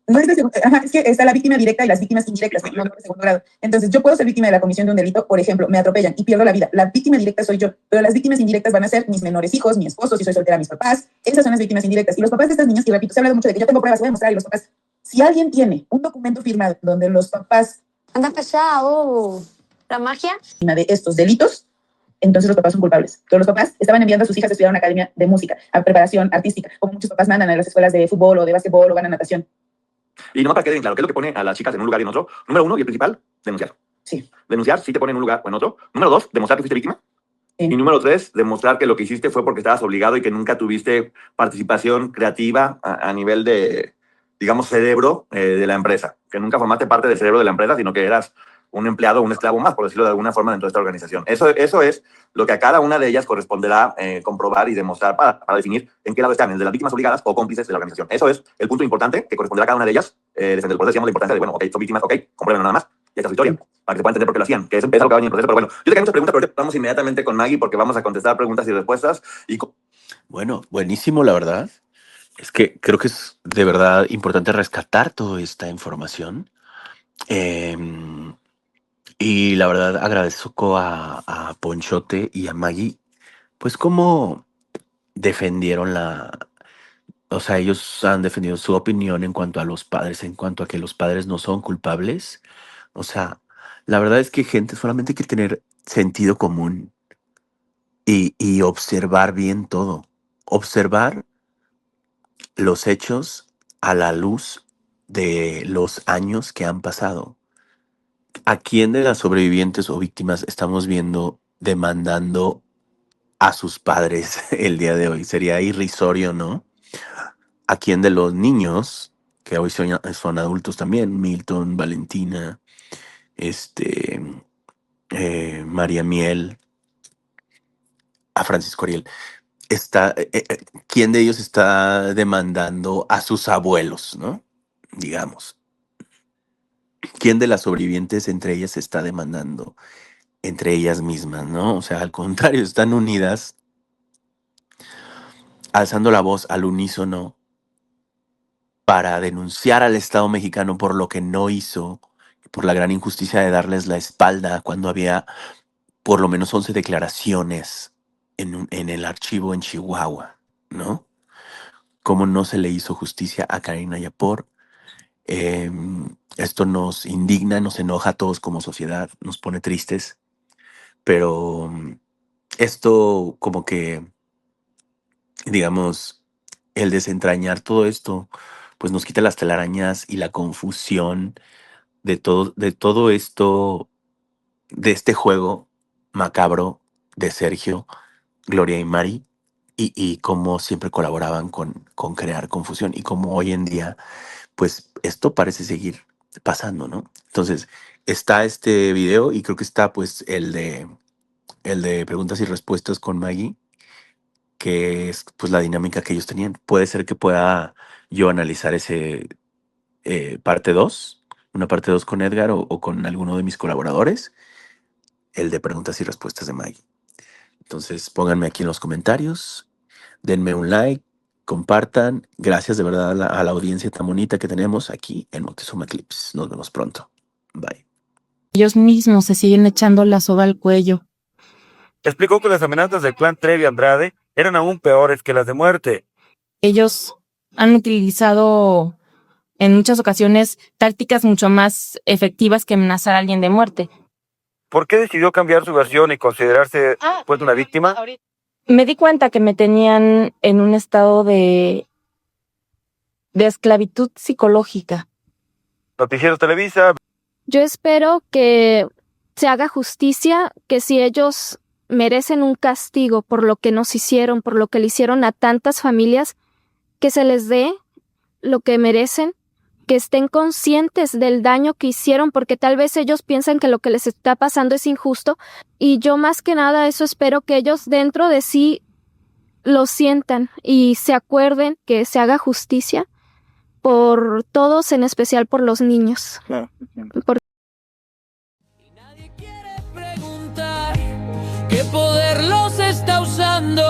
No es, es que está la víctima directa y las víctimas indirectas, no de segundo grado. Entonces, yo puedo ser víctima de la comisión de un delito, por ejemplo, me atropellan y pierdo la vida. La víctima directa soy yo, pero las víctimas indirectas van a ser mis menores hijos, mi esposo, si soy soltera, mis papás. Esas son las víctimas indirectas. Y los papás de estas niñas, y repito, se habla mucho de que yo tengo pruebas, voy a mostrar, y los papás, si alguien tiene un documento firmado donde los papás... Anda pesado. ¿La magia? ...de estos delitos, entonces los papás son culpables. Pero los papás estaban enviando a sus hijas a estudiar a una academia de música, a preparación artística, como muchos papás mandan a las escuelas de fútbol o de básquetbol o van a natación. Y nomás para que quede bien claro, ¿qué es lo que pone a las chicas en un lugar y en otro? Número uno, y el principal, denunciar. Sí. Denunciar si te pone en un lugar o en otro. Número dos, demostrar que fuiste víctima. Sí. Y número tres, demostrar que lo que hiciste fue porque estabas obligado y que nunca tuviste participación creativa a nivel de, digamos, cerebro de la empresa. Que nunca formaste parte del cerebro de la empresa, sino que eras un empleado, un esclavo más, por decirlo de alguna forma, dentro de esta organización. Eso es lo que a cada una de ellas corresponderá comprobar y demostrar para definir en qué lado están, en el de las víctimas obligadas o cómplices de la organización. Eso es el punto importante que corresponderá a cada una de ellas. Desde el proceso decíamos la importancia de, bueno, ok, son víctimas, ok, comprueben nada más. Y esta es su historia, para que se pueda entender por qué lo hacían, que es algo que va a venir en el proceso. Pero bueno, yo tengo muchas preguntas, pero vamos inmediatamente con Maggie porque vamos a contestar preguntas y respuestas. Bueno, buenísimo, la verdad. Es que creo que es de verdad importante rescatar toda esta información. Y la verdad agradezco a Ponchote y a Maggie, pues cómo defendieron o sea, ellos han defendido su opinión en cuanto a los padres, en cuanto a que los padres no son culpables. O sea, la verdad es que gente solamente hay que tener sentido común y observar bien todo. Observar los hechos a la luz de los años que han pasado. ¿A quién de las sobrevivientes o víctimas estamos viendo demandando a sus padres el día de hoy? Sería irrisorio, ¿no? ¿A quién de los niños, que hoy son adultos también, Milton, Valentina, María Miel, a Francisco Ariel, quién de ellos está demandando a sus abuelos, ¿no? digamos. ¿Quién de las sobrevivientes entre ellas se está demandando entre ellas mismas, no? O sea, al contrario, están unidas, alzando la voz al unísono para denunciar al Estado mexicano por lo que no hizo, por la gran injusticia de darles la espalda cuando había por lo menos 11 declaraciones en el archivo en Chihuahua, ¿no? Cómo no se le hizo justicia a Karina Yapor. Esto nos indigna, nos enoja a todos como sociedad, nos pone tristes, pero esto como que, digamos, el desentrañar todo esto, pues nos quita las telarañas y la confusión de todo esto, de este juego macabro de Sergio, Gloria y Mari, y cómo siempre colaboraban con crear confusión y cómo hoy en día, pues esto parece seguir pasando, ¿no? Entonces, está este video y creo que está pues el de preguntas y respuestas con Maggie, que es pues la dinámica que ellos tenían. Puede ser que pueda yo analizar ese parte 2, una parte 2 con Edgar o con alguno de mis colaboradores, el de preguntas y respuestas de Maggie. Entonces pónganme aquí en los comentarios, denme un like, compartan. Gracias de verdad a la audiencia tan bonita que tenemos aquí en Moctezuma Clips. Nos vemos pronto. Bye. Ellos mismos se siguen echando la soga al cuello. Explicó que las amenazas del clan Trevi Andrade eran aún peores que las de muerte. Ellos han utilizado en muchas ocasiones tácticas mucho más efectivas que amenazar a alguien de muerte. ¿Por qué decidió cambiar su versión y considerarse pues una víctima? Me di cuenta que me tenían en un estado de esclavitud psicológica. Noticieros Televisa. Yo espero que se haga justicia, que si ellos merecen un castigo por lo que nos hicieron, por lo que le hicieron a tantas familias, que se les dé lo que merecen, que estén conscientes del daño que hicieron, porque tal vez ellos piensan que lo que les está pasando es injusto, y yo más que nada eso espero que ellos dentro de sí lo sientan y se acuerden que se haga justicia por todos, en especial por los niños. Claro. Nadie quiere preguntar qué poder los está usando.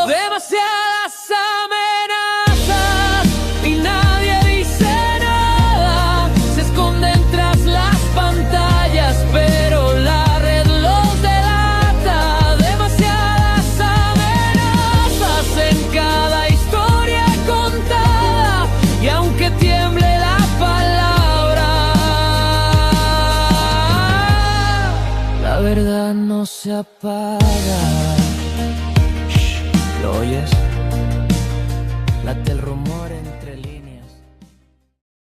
Demasiadas amenazas y nadie dice nada. Se esconden tras las pantallas, pero la red los delata. Demasiadas amenazas en cada historia contada. Y aunque tiemble la palabra, la verdad no se apaga. ¿Lo oyes? Late el rumor